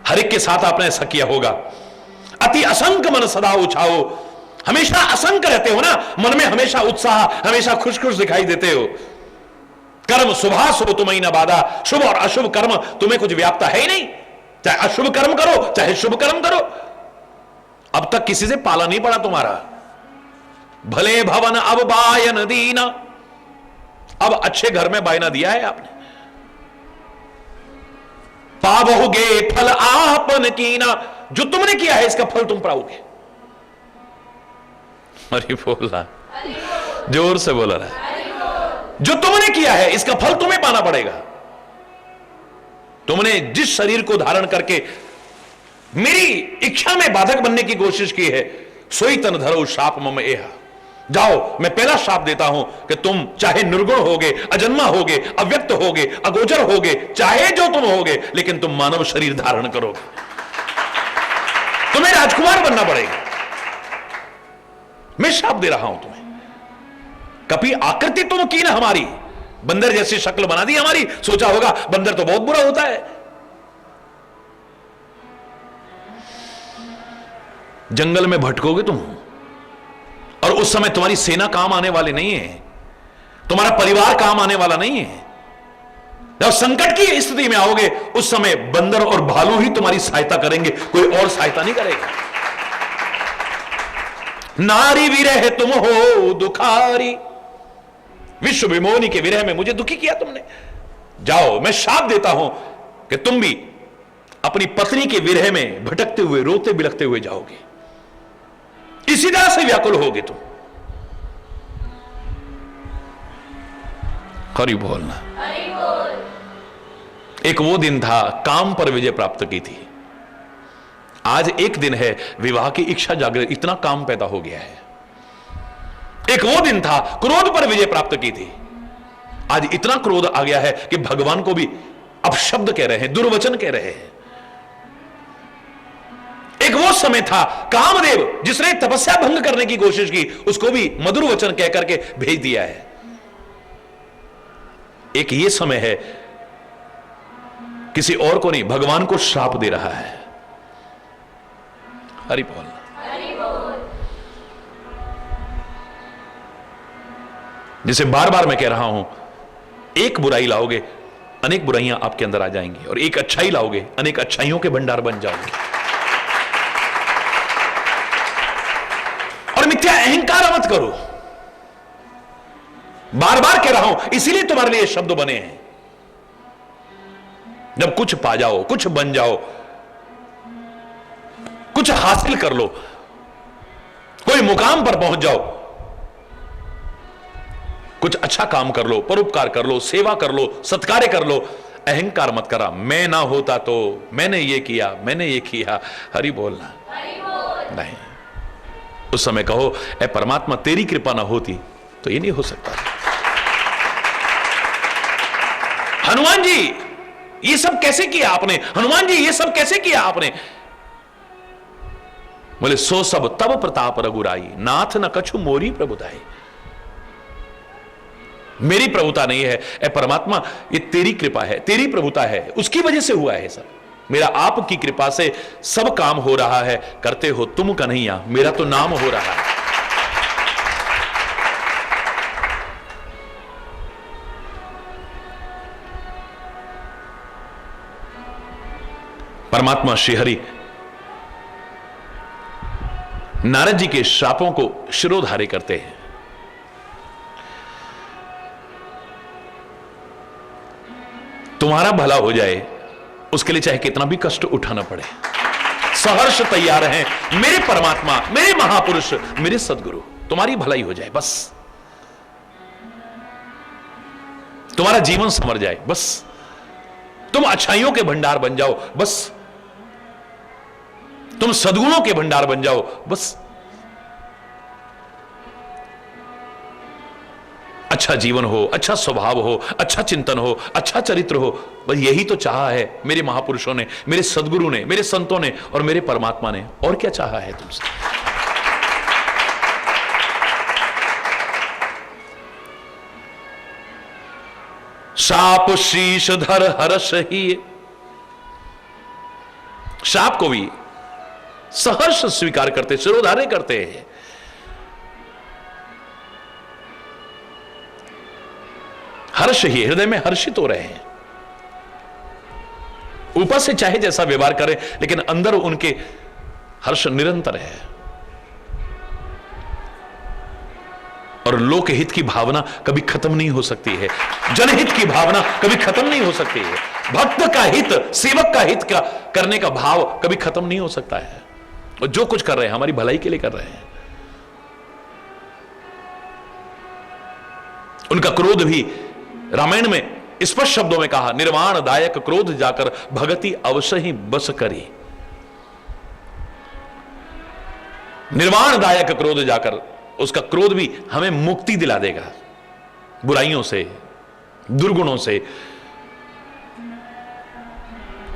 हर एक के साथ आपने ऐसा किया होगा। अति असंक मन सदा उछाओ, हमेशा असंक रहते हो ना, मन में हमेशा उत्साह, हमेशा खुश खुश दिखाई देते हो। कर्म शुभास हो तुम्हें न बाधा, शुभ और अशुभ कर्म तुम्हें कुछ व्याप्ता है ही नहीं। चाहे अशुभ कर्म करो, चाहे शुभ कर्म करो, अब तक किसी से पाला नहीं पड़ा तुम्हारा। भले भवन अब बायन दीना, अब अच्छे घर में बायना दिया है आपने। पावोगे फल आपन कीना, जो तुमने किया है इसका फल तुम पाओगे। अरे बोला, जोर से बोला रहा। जो तुमने किया है इसका फल तुम्हें पाना पड़ेगा। तुमने जिस शरीर को धारण करके मेरी इच्छा में बाधक बनने की कोशिश की है, सोई तन धरो शाप मम एहा। जाओ, मैं पहला शाप देता हूं कि तुम चाहे निर्गुण होगे, अजन्मा होगे, अव्यक्त होगे, अगोचर होगे, चाहे जो तुम होगे, लेकिन तुम मानव शरीर धारण करोगे। तुम्हें राजकुमार बनना पड़ेगा। मैं श्राप दे रहा हूं तुम्हें। कभी आकृति तुम की ना हमारी, बंदर जैसी शक्ल बना दी हमारी, सोचा होगा बंदर तो बहुत बुरा होता है। जंगल में भटकोगे तुम, और उस समय तुम्हारी सेना काम आने वाली नहीं है, तुम्हारा परिवार काम आने वाला नहीं है। जब संकट की स्थिति में आओगे उस समय बंदर और भालू ही तुम्हारी सहायता करेंगे, कोई और सहायता नहीं करेगा। नारी विरह तुम हो दुखारी, विश्व विमोहनी के विरह में मुझे दुखी किया तुमने। जाओ, मैं शाप देता हूं कि तुम भी अपनी पत्नी के विरह में भटकते हुए, रोते बिलखते हुए जाओगे। इसी तरह से व्याकुल होगे तुम। हरि बोलना। एक वो दिन था, काम पर विजय प्राप्त की थी। आज एक दिन है, विवाह की इच्छा जागृत, इतना काम पैदा हो गया है। एक वो दिन था, क्रोध पर विजय प्राप्त की थी। आज इतना क्रोध आ गया है कि भगवान को भी अपशब्द कह रहे हैं, दुर्वचन कह रहे हैं। एक वो समय था, कामदेव जिसने तपस्या भंग करने की कोशिश की, उसको भी मधुर वचन कह करके भेज दिया है। एक ये समय है, किसी और को नहीं, भगवान को श्राप दे रहा है। हरि बोल। जिसे बार बार मैं कह रहा हूं, एक बुराई लाओगे अनेक बुराइयां आपके अंदर आ जाएंगी, और एक अच्छाई लाओगे अनेक अच्छाइयों के भंडार बन जाओगे। और मिथ्या अहंकार मत करो, बार बार कह रहा हूं, इसीलिए तुम्हारे लिए शब्द बने हैं। जब कुछ पा जाओ, कुछ बन जाओ, कुछ हासिल कर लो, कोई मुकाम पर पहुंच जाओ, कुछ अच्छा काम कर लो, परोपकार कर लो, सेवा कर लो, सत्कार्य कर लो, अहंकार मत करा। मैं ना होता तो मैंने ये किया, मैंने ये किया। हरि बोलना। नहीं, उस समय कहो, ए परमात्मा तेरी कृपा ना होती तो ये नहीं हो सकता। हनुमान जी ये सब कैसे किया आपने? हनुमान जी ये सब कैसे किया आपने? बोले, सो सब तब प्रताप रघुराई, नाथ न कछु मोरी प्रभुताई। मेरी प्रभुता नहीं है, ए परमात्मा ये तेरी कृपा है, तेरी प्रभुता है, उसकी वजह से हुआ है सब। मेरा आपकी कृपा से सब काम हो रहा है। करते हो तुम कन्हैया, मेरा तो नाम हो रहा है। परमात्मा श्रीहरि नारद जी के श्रापों को शिरोधार्य करते हैं। तुम्हारा भला हो जाए उसके लिए चाहे कितना भी कष्ट उठाना पड़े, सहर्ष तैयार हैं मेरे परमात्मा, मेरे महापुरुष, मेरे सदगुरु। तुम्हारी भलाई हो जाए बस, तुम्हारा जीवन संवर जाए बस, तुम अच्छाइयों के भंडार बन जाओ बस, तुम सद्गुणों के भंडार बन जाओ बस। अच्छा जीवन हो, अच्छा स्वभाव हो, अच्छा चिंतन हो, अच्छा चरित्र हो, बस यही तो चाहा है मेरे महापुरुषों ने, मेरे सदगुरु ने, मेरे संतों ने और मेरे परमात्मा ने। और क्या चाहा है तुमसे? शाप शीश धर हर्ष ही, शाप को भी सहर्ष स्वीकार करते, सिरोधार्य करते हैं। हर्ष ही, हृदय में हर्षित हो रहे हैं। ऊपर से चाहे जैसा व्यवहार करें, लेकिन अंदर उनके हर्ष निरंतर है। और लोकहित की भावना कभी खत्म नहीं हो सकती है, जनहित की भावना कभी खत्म नहीं हो सकती है, भक्त का हित, सेवक का हित का करने का भाव कभी खत्म नहीं हो सकता है। और जो कुछ कर रहे हैं हमारी भलाई के लिए कर रहे हैं। उनका क्रोध भी रामायण में स्पष्ट शब्दों में कहा, निर्वाण दायक क्रोध जाकर भगति अवश्य ही बस करी। निर्वाण दायक क्रोध जाकर, उसका क्रोध भी हमें मुक्ति दिला देगा बुराइयों से, दुर्गुणों से,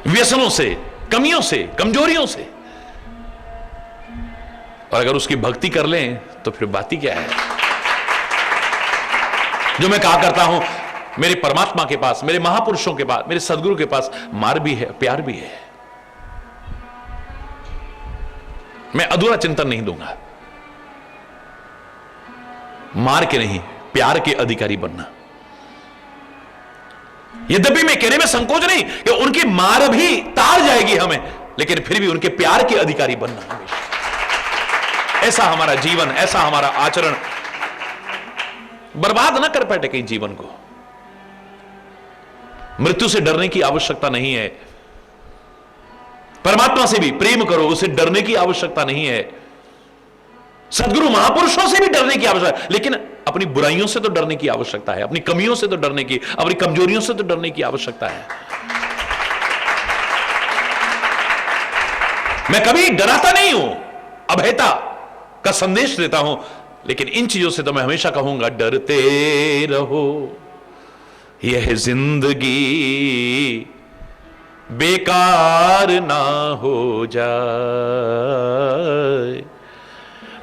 व्यसनों से, कमियों से, कमजोरियों से। और अगर उसकी भक्ति कर लें तो फिर बात ही क्या है। जो मैं कहा करता हूं, मेरे परमात्मा के पास, मेरे महापुरुषों के पास, मेरे सदगुरु के पास मार भी है, प्यार भी है। मैं अधूरा चिंतन नहीं दूंगा। मार के नहीं, प्यार के अधिकारी बनना। यद्यपि मैं कहने में संकोच नहीं कि उनकी मार भी तार जाएगी हमें, लेकिन फिर भी उनके प्यार के अधिकारी बनना हमेशा। ऐसा हमारा जीवन, ऐसा हमारा आचरण बर्बाद ना कर बैठे कहीं जीवन को। मृत्यु से डरने की आवश्यकता नहीं है। परमात्मा से भी प्रेम करो, उसे डरने की आवश्यकता नहीं है। सदगुरु महापुरुषों से भी डरने की आवश्यकता है, लेकिन अपनी बुराइयों से तो डरने की आवश्यकता है, अपनी कमियों से तो डरने की, अपनी कमजोरियों से तो डरने की आवश्यकता है। मैं कभी डराता नहीं हूं, अभयता का संदेश देता हूं, लेकिन इन चीजों से तो मैं हमेशा कहूंगा, डरते रहो, यह जिंदगी बेकार ना हो जाए।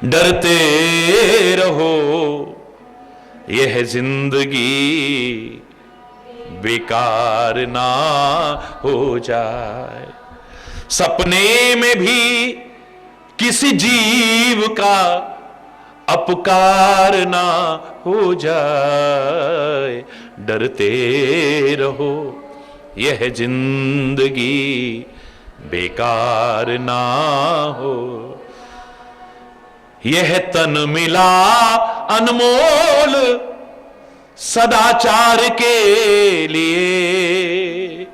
डरते रहो, यह जिंदगी बेकार ना हो जाए। सपने में भी किसी जीव का अपकार ना हो जाए। डरते रहो, यह जिंदगी बेकार ना हो। यह तन मिला अनमोल सदाचार के लिए।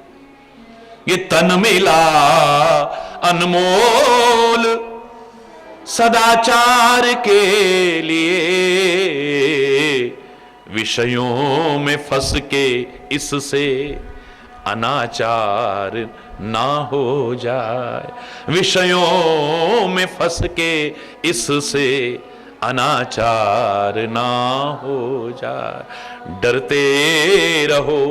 ये तन मिला अनमोल सदाचार के लिए। विषयों में फंस के इससे अनाचार ना हो जाए। विषयों में फंस के इससे अनाचार ना हो जाए। डरते रहो,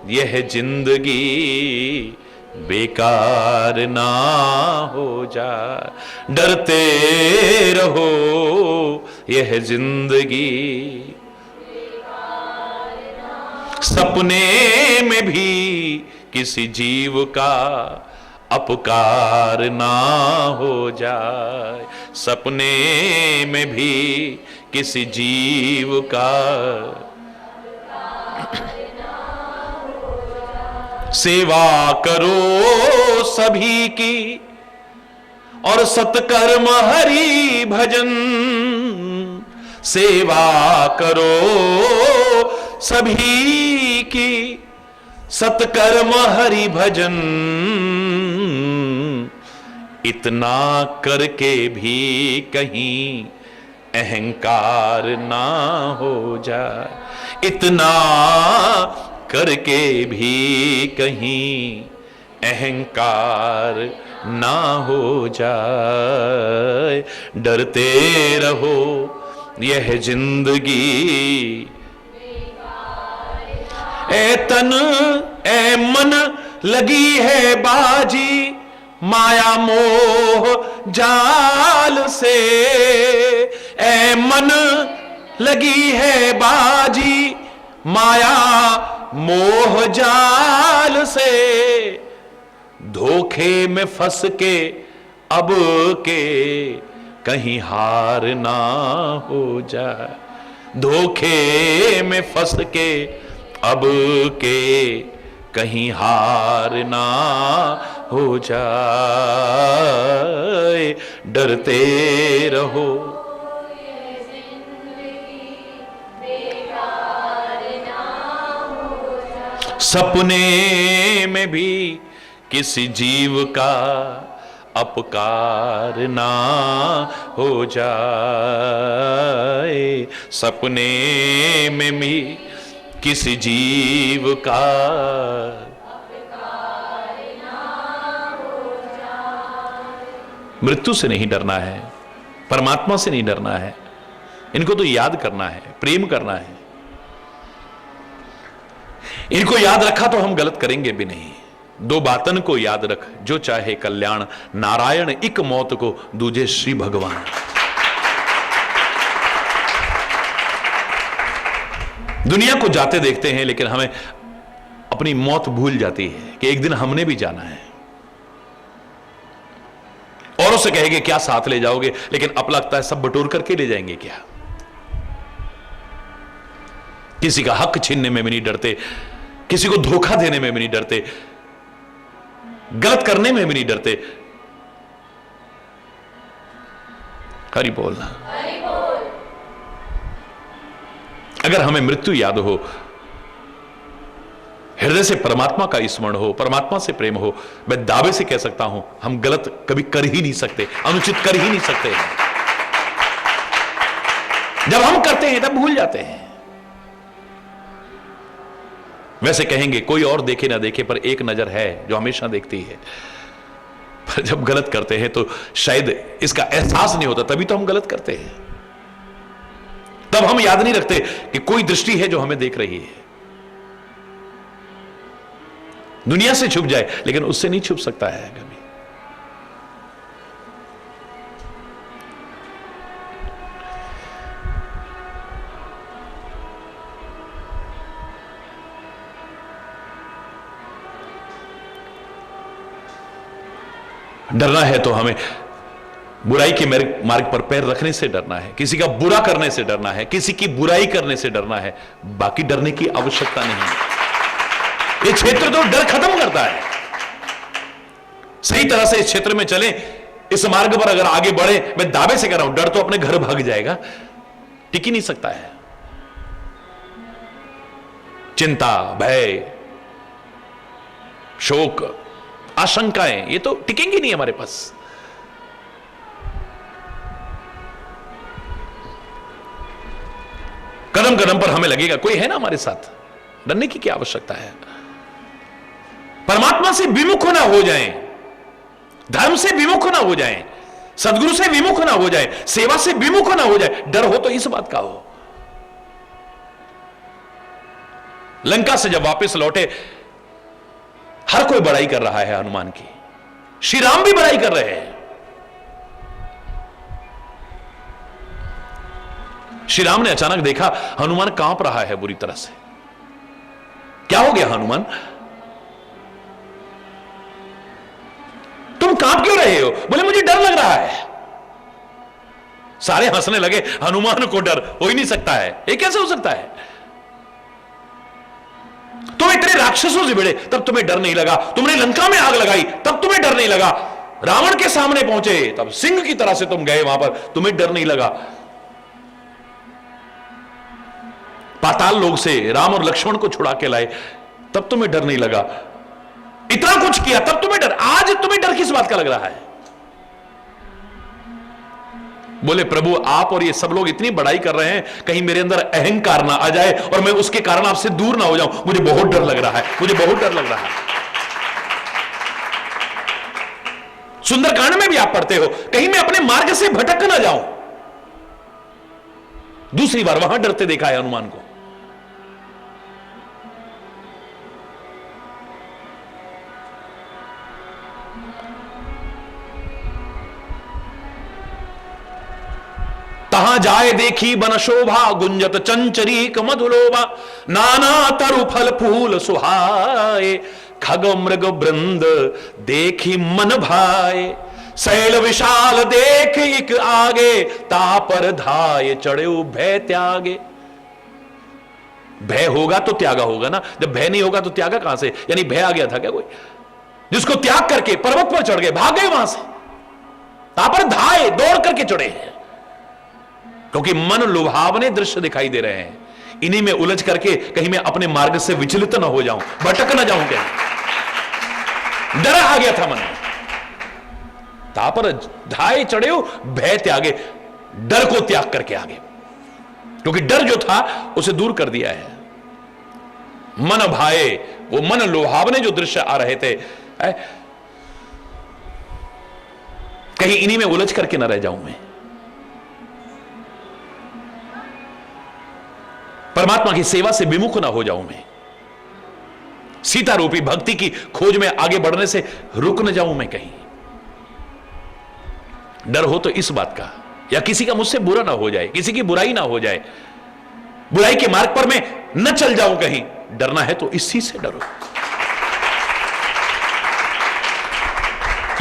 यह जिंदगी बेकार ना हो जाए। डरते रहो, यह जिंदगी सपने में भी किसी जीव का अपकार ना हो जाए। सपने में भी किसी जीव का सेवा करो सभी की और सत्कर्म हरि भजन। सेवा करो सभी की सत्कर्म हरि भजन। इतना करके भी कहीं अहंकार ना हो जाए। इतना करके भी कहीं अहंकार ना हो जाए। डरते रहो, यह जिंदगी ए तन ए मन लगी है बाजी माया मोह जाल से। ए मन लगी है बाजी माया मोह जाल से। धोखे में फंस के अब के कहीं हार ना हो जाए। धोखे में फंस के अब के कहीं हार ना हो जाए। डरते रहो, सपने में भी किसी जीव का अपकार ना हो जाए। सपने में भी किसी जीव का मृत्यु से नहीं डरना है, परमात्मा से नहीं डरना है। इनको तो याद करना है, प्रेम करना है। इनको याद रखा तो हम गलत करेंगे भी नहीं। दो बातन को याद रख, जो चाहे कल्याण, नारायण इक मौत को दूजे श्री भगवान। दुनिया को जाते देखते हैं, लेकिन हमें अपनी मौत भूल जाती है कि एक दिन हमने भी जाना है। औरों से कहेंगे क्या साथ ले जाओगे, लेकिन अब लगता है सब बटोर करके ले जाएंगे क्या। किसी का हक छीनने में भी नहीं डरते, किसी को धोखा देने में भी नहीं डरते, गलत करने में भी नहीं डरते। हरि बोलना। अगर हमें मृत्यु याद हो, हृदय से परमात्मा का स्मरण हो, परमात्मा से प्रेम हो, मैं दावे से कह सकता हूं हम गलत कभी कर ही नहीं सकते, अनुचित कर ही नहीं सकते। जब हम करते हैं तब भूल जाते हैं। वैसे कहेंगे कोई और देखे ना देखे, पर एक नजर है जो हमेशा देखती है। पर जब गलत करते हैं तो शायद इसका एहसास नहीं होता, तभी तो हम गलत करते हैं। तब हम याद नहीं रखते कि कोई दृष्टि है जो हमें देख रही है। दुनिया से छुप जाए, लेकिन उससे नहीं छुप सकता है कभी। डरना है तो हमें बुराई के मार्ग पर पैर रखने से डरना है, किसी का बुरा करने से डरना है, किसी की बुराई करने से डरना है। बाकी डरने की आवश्यकता नहीं है। ये क्षेत्र तो डर खत्म करता है। सही तरह से इस क्षेत्र में चलें, इस मार्ग पर अगर आगे बढ़े, मैं दावे से कह रहा हूं डर तो अपने घर भाग जाएगा, टिक ही नहीं सकता है। चिंता, भय, शोक, आशंकाएं, ये तो टिकेंगी नहीं हमारे पास। कदम कदम पर हमें लगेगा कोई है ना हमारे साथ, डरने की क्या आवश्यकता है। परमात्मा से विमुख ना हो जाएं, धर्म से विमुख ना हो जाएं, सदगुरु से विमुख ना हो जाएं, सेवा से विमुख ना हो जाए। डर हो तो इस बात का हो। लंका से जब वापस लौटे, हर कोई बड़ाई कर रहा है हनुमान की, श्री राम भी बड़ाई कर रहे हैं। श्री राम ने अचानक देखा हनुमान कांप रहा है बुरी तरह से। क्या हो गया हनुमान, तुम कांप क्यों रहे हो? बोले मुझे डर लग रहा है। सारे हंसने लगे, हनुमान को डर हो ही नहीं सकता है, ये कैसे हो सकता है? तुम इतने राक्षसों से भिड़े तब तुम्हें डर नहीं लगा, तुमने लंका में आग लगाई तब तुम्हें डर नहीं लगा, रावण के सामने पहुंचे तब सिंह की तरह से तुम गए वहां पर, तुम्हें डर नहीं लगा, पाताल लोक से राम और लक्ष्मण को छुड़ा के लाए तब तुम्हें डर नहीं लगा, इतना कुछ किया तब तुम्हें डर, आज तुम्हें डर किस बात का लग रहा है? बोले प्रभु आप और ये सब लोग इतनी बड़ाई कर रहे हैं, कहीं मेरे अंदर अहंकार ना आ जाए और मैं उसके कारण आपसे दूर ना हो जाऊं, मुझे बहुत डर लग रहा है, मुझे बहुत डर लग रहा है। सुंदरकांड में भी आप पढ़ते हो, कहीं मैं अपने मार्ग से भटक ना जाऊं। दूसरी बार वहां डरते देखा है हनुमान को। तहां जाए देखी बन शोभा, गुंजत चंचरीक मधुलोभा, नाना तरु फल फूल सुहाए, खग मृग वृंद देखी मन भाए, शैल विशाल देख एक आगे, तापर धाय चढ़े भय त्यागे। भय होगा तो त्यागा होगा ना, जब भय नहीं होगा तो त्यागा कहां से? यानी भय आ गया था क्या कोई, जिसको त्याग करके पर्वत पर चढ़ गए, भाग गए वहां से, तापर धाय दौड़ करके चढ़े हैं। क्योंकि मन लुभावने दृश्य दिखाई दे रहे हैं, इन्हीं में उलझ करके कहीं मैं अपने मार्ग से विचलित ना हो जाऊं, भटक ना जाऊं। क्या डर आ गया था मन में, तापर धाय चढ़े भय त्यागे, डर को त्याग करके आगे, क्योंकि डर जो था उसे दूर कर दिया है। मन भाए, वो मन लुभावने जो दृश्य आ रहे थे, कहीं इन्हीं में उलझ करके ना रह जाऊं मैं। परमात्मा की सेवा से विमुख ना हो जाऊं मैं, सीता रूपी भक्ति की खोज में आगे बढ़ने से रुक न जाऊं मैं कहीं। डर हो तो इस बात का, या किसी का मुझसे बुरा ना हो जाए, किसी की बुराई ना हो जाए, बुराई के मार्ग पर मैं न चल जाऊं कहीं, डरना है तो इसी से डरो।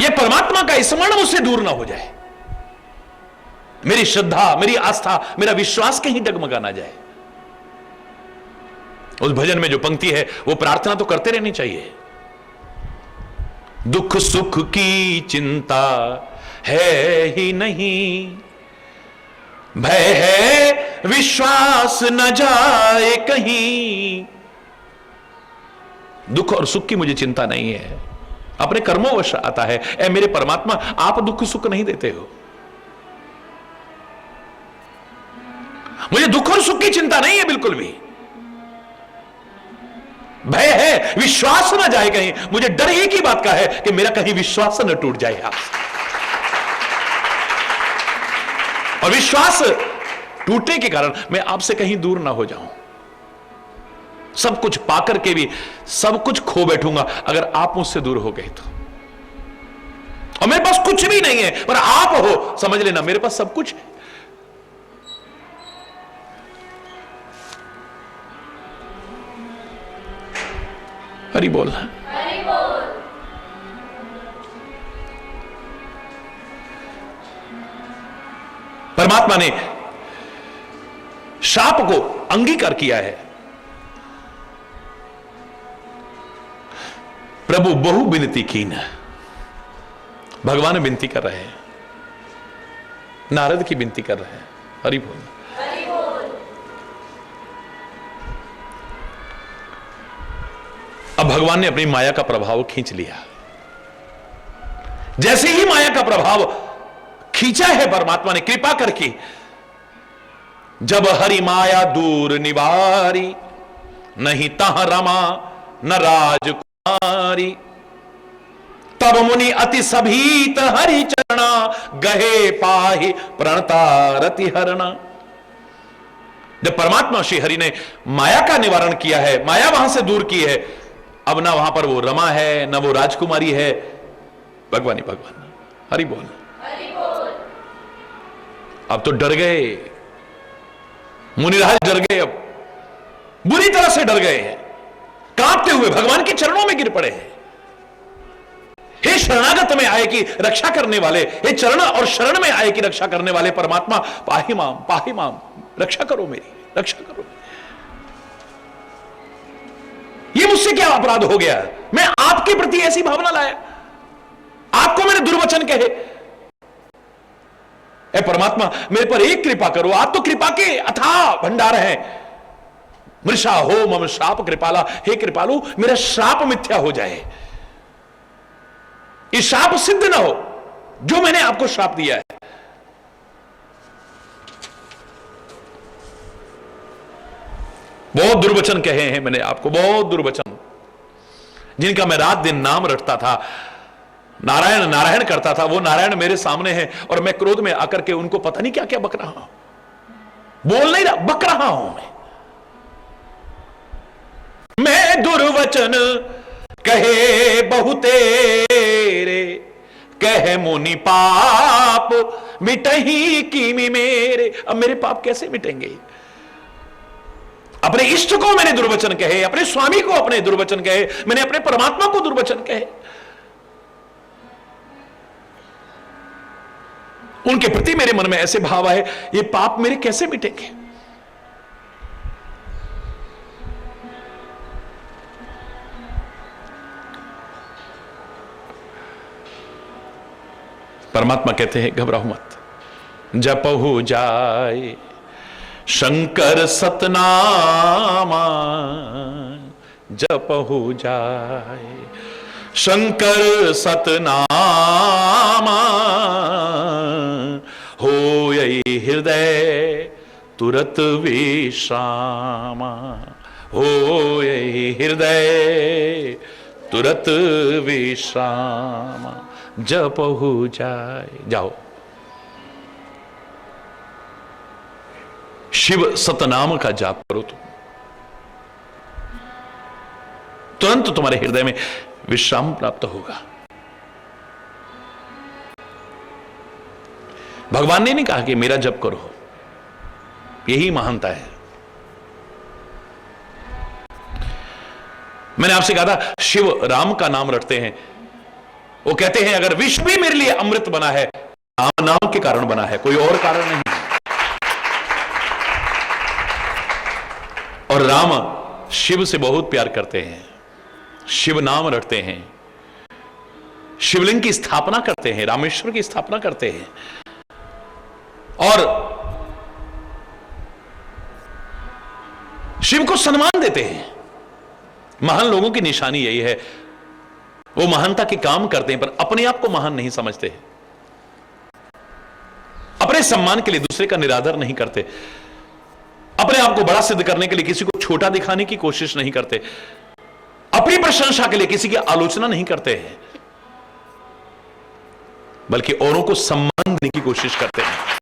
यह परमात्मा का स्मरण मुझसे दूर ना हो जाए, मेरी श्रद्धा, मेरी आस्था, मेरा विश्वास कहीं डगमगा ना जाए। उस भजन में जो पंक्ति है वो प्रार्थना तो करते रहनी चाहिए। दुख सुख की चिंता है ही नहीं, भय है विश्वास न जाए कहीं। दुख और सुख की मुझे चिंता नहीं है, अपने कर्मों वश आता है। ऐ मेरे परमात्मा, आप दुख सुख नहीं देते हो, मुझे दुख और सुख की चिंता नहीं है बिल्कुल भी। भय है विश्वास न जाए कहीं, मुझे डर ही की बात का है कि मेरा कहीं विश्वास न टूट जाए आपसे। और विश्वास टूटने के कारण मैं आपसे कहीं दूर ना हो जाऊं। सब कुछ पाकर के भी सब कुछ खो बैठूंगा अगर आप मुझसे दूर हो गए तो। और मेरे पास कुछ भी नहीं है पर आप हो, समझ लेना मेरे पास सब कुछ है। हरि बोल। परमात्मा ने शाप को अंगीकार किया है। प्रभु बहु विनती कीन, भगवान विनती कर रहे हैं, नारद की विनती कर रहे हैं। हरि बोल। अब भगवान ने अपनी माया का प्रभाव खींच लिया। जैसे ही माया का प्रभाव खींचा है परमात्मा ने कृपा करके, जब हरि माया दूर निवारी, नहीं तह रमा न राजकुमारी, तब मुनि अति सभीत हरि चरणा, गहे पाहि प्रणतारति हरणा। जब परमात्मा श्री हरि ने माया का निवारण किया है, माया वहां से दूर की है, अब ना वहां पर वो रमा है ना वो राजकुमारी है, भगवान ही भगवान। हरि बोल। अब तो डर गए मुनिराज, डर गए, अब बुरी तरह से डर गए हैं, कांपते हुए भगवान के चरणों में गिर पड़े हैं। हे शरणागत में आए कि रक्षा करने वाले, हे चरण और शरण में आए कि रक्षा करने वाले परमात्मा, पाहि माम, रक्षा करो मेरी, रक्षा करो। ये मुझसे क्या अपराध हो गया, मैं आपके प्रति ऐसी भावना लाया, आपको मैंने दुर्वचन कहे। ए परमात्मा मेरे पर एक कृपा करो, आप तो कृपा के अथाह भंडार हैं। मृषा हो मम श्राप कृपाला, हे कृपालु मेरा श्राप मिथ्या हो जाए, ये श्राप सिद्ध ना हो जो मैंने आपको श्राप दिया है। बहुत दुर्वचन कहे हैं मैंने आपको, बहुत दुर्वचन, जिनका मैं रात दिन नाम रटता था, नारायण नारायण करता था, वो नारायण मेरे सामने है और मैं क्रोध में आकर के उनको पता नहीं क्या क्या बक रहा हूं, बोल नहीं रहा, बक रहा हूं मैं दुर्वचन कहे बहुतेरे, कहे मुनि पाप मिटही कीमी मेरे। अब मेरे पाप कैसे मिटेंगे? अपने इष्ट को मैंने दुर्वचन कहे, अपने स्वामी को अपने दुर्वचन कहे, मैंने अपने परमात्मा को दुर्वचन कहे, उनके प्रति मेरे मन में ऐसे भाव आए, ये पाप मेरे कैसे मिटेंगे? परमात्मा कहते हैं घबराओ मत, जपहु जाए शंकर सतनामा, जपहु जाए शंकर सतनामा, हो यही हृदय तुरत विश्रामा, हो यही हृदय तुरत विश्रामा, जपहु जाए। जाओ शिव सतनाम का जाप करो, तुरंत तुम्हारे हृदय में विश्राम प्राप्त होगा। भगवान ने नहीं कहा कि मेरा जप करो, यही महानता है। मैंने आपसे कहा था शिव राम का नाम रटते हैं, वो कहते हैं अगर विश्व भी मेरे लिए अमृत बना है, राम नाम के कारण बना है, कोई और कारण नहीं। और राम शिव से बहुत प्यार करते हैं, शिव नाम रटते हैं, शिवलिंग की स्थापना करते हैं, रामेश्वर की स्थापना करते हैं, और शिव को सम्मान देते हैं। महान लोगों की निशानी यही है, वो महानता के काम करते हैं पर अपने आप को महान नहीं समझते, अपने सम्मान के लिए दूसरे का निरादर नहीं करते, अपने आप को बड़ा सिद्ध करने के लिए किसी को छोटा दिखाने की कोशिश नहीं करते, अपनी प्रशंसा के लिए किसी की आलोचना नहीं करते हैं, बल्कि औरों को सम्मान देने की कोशिश करते हैं।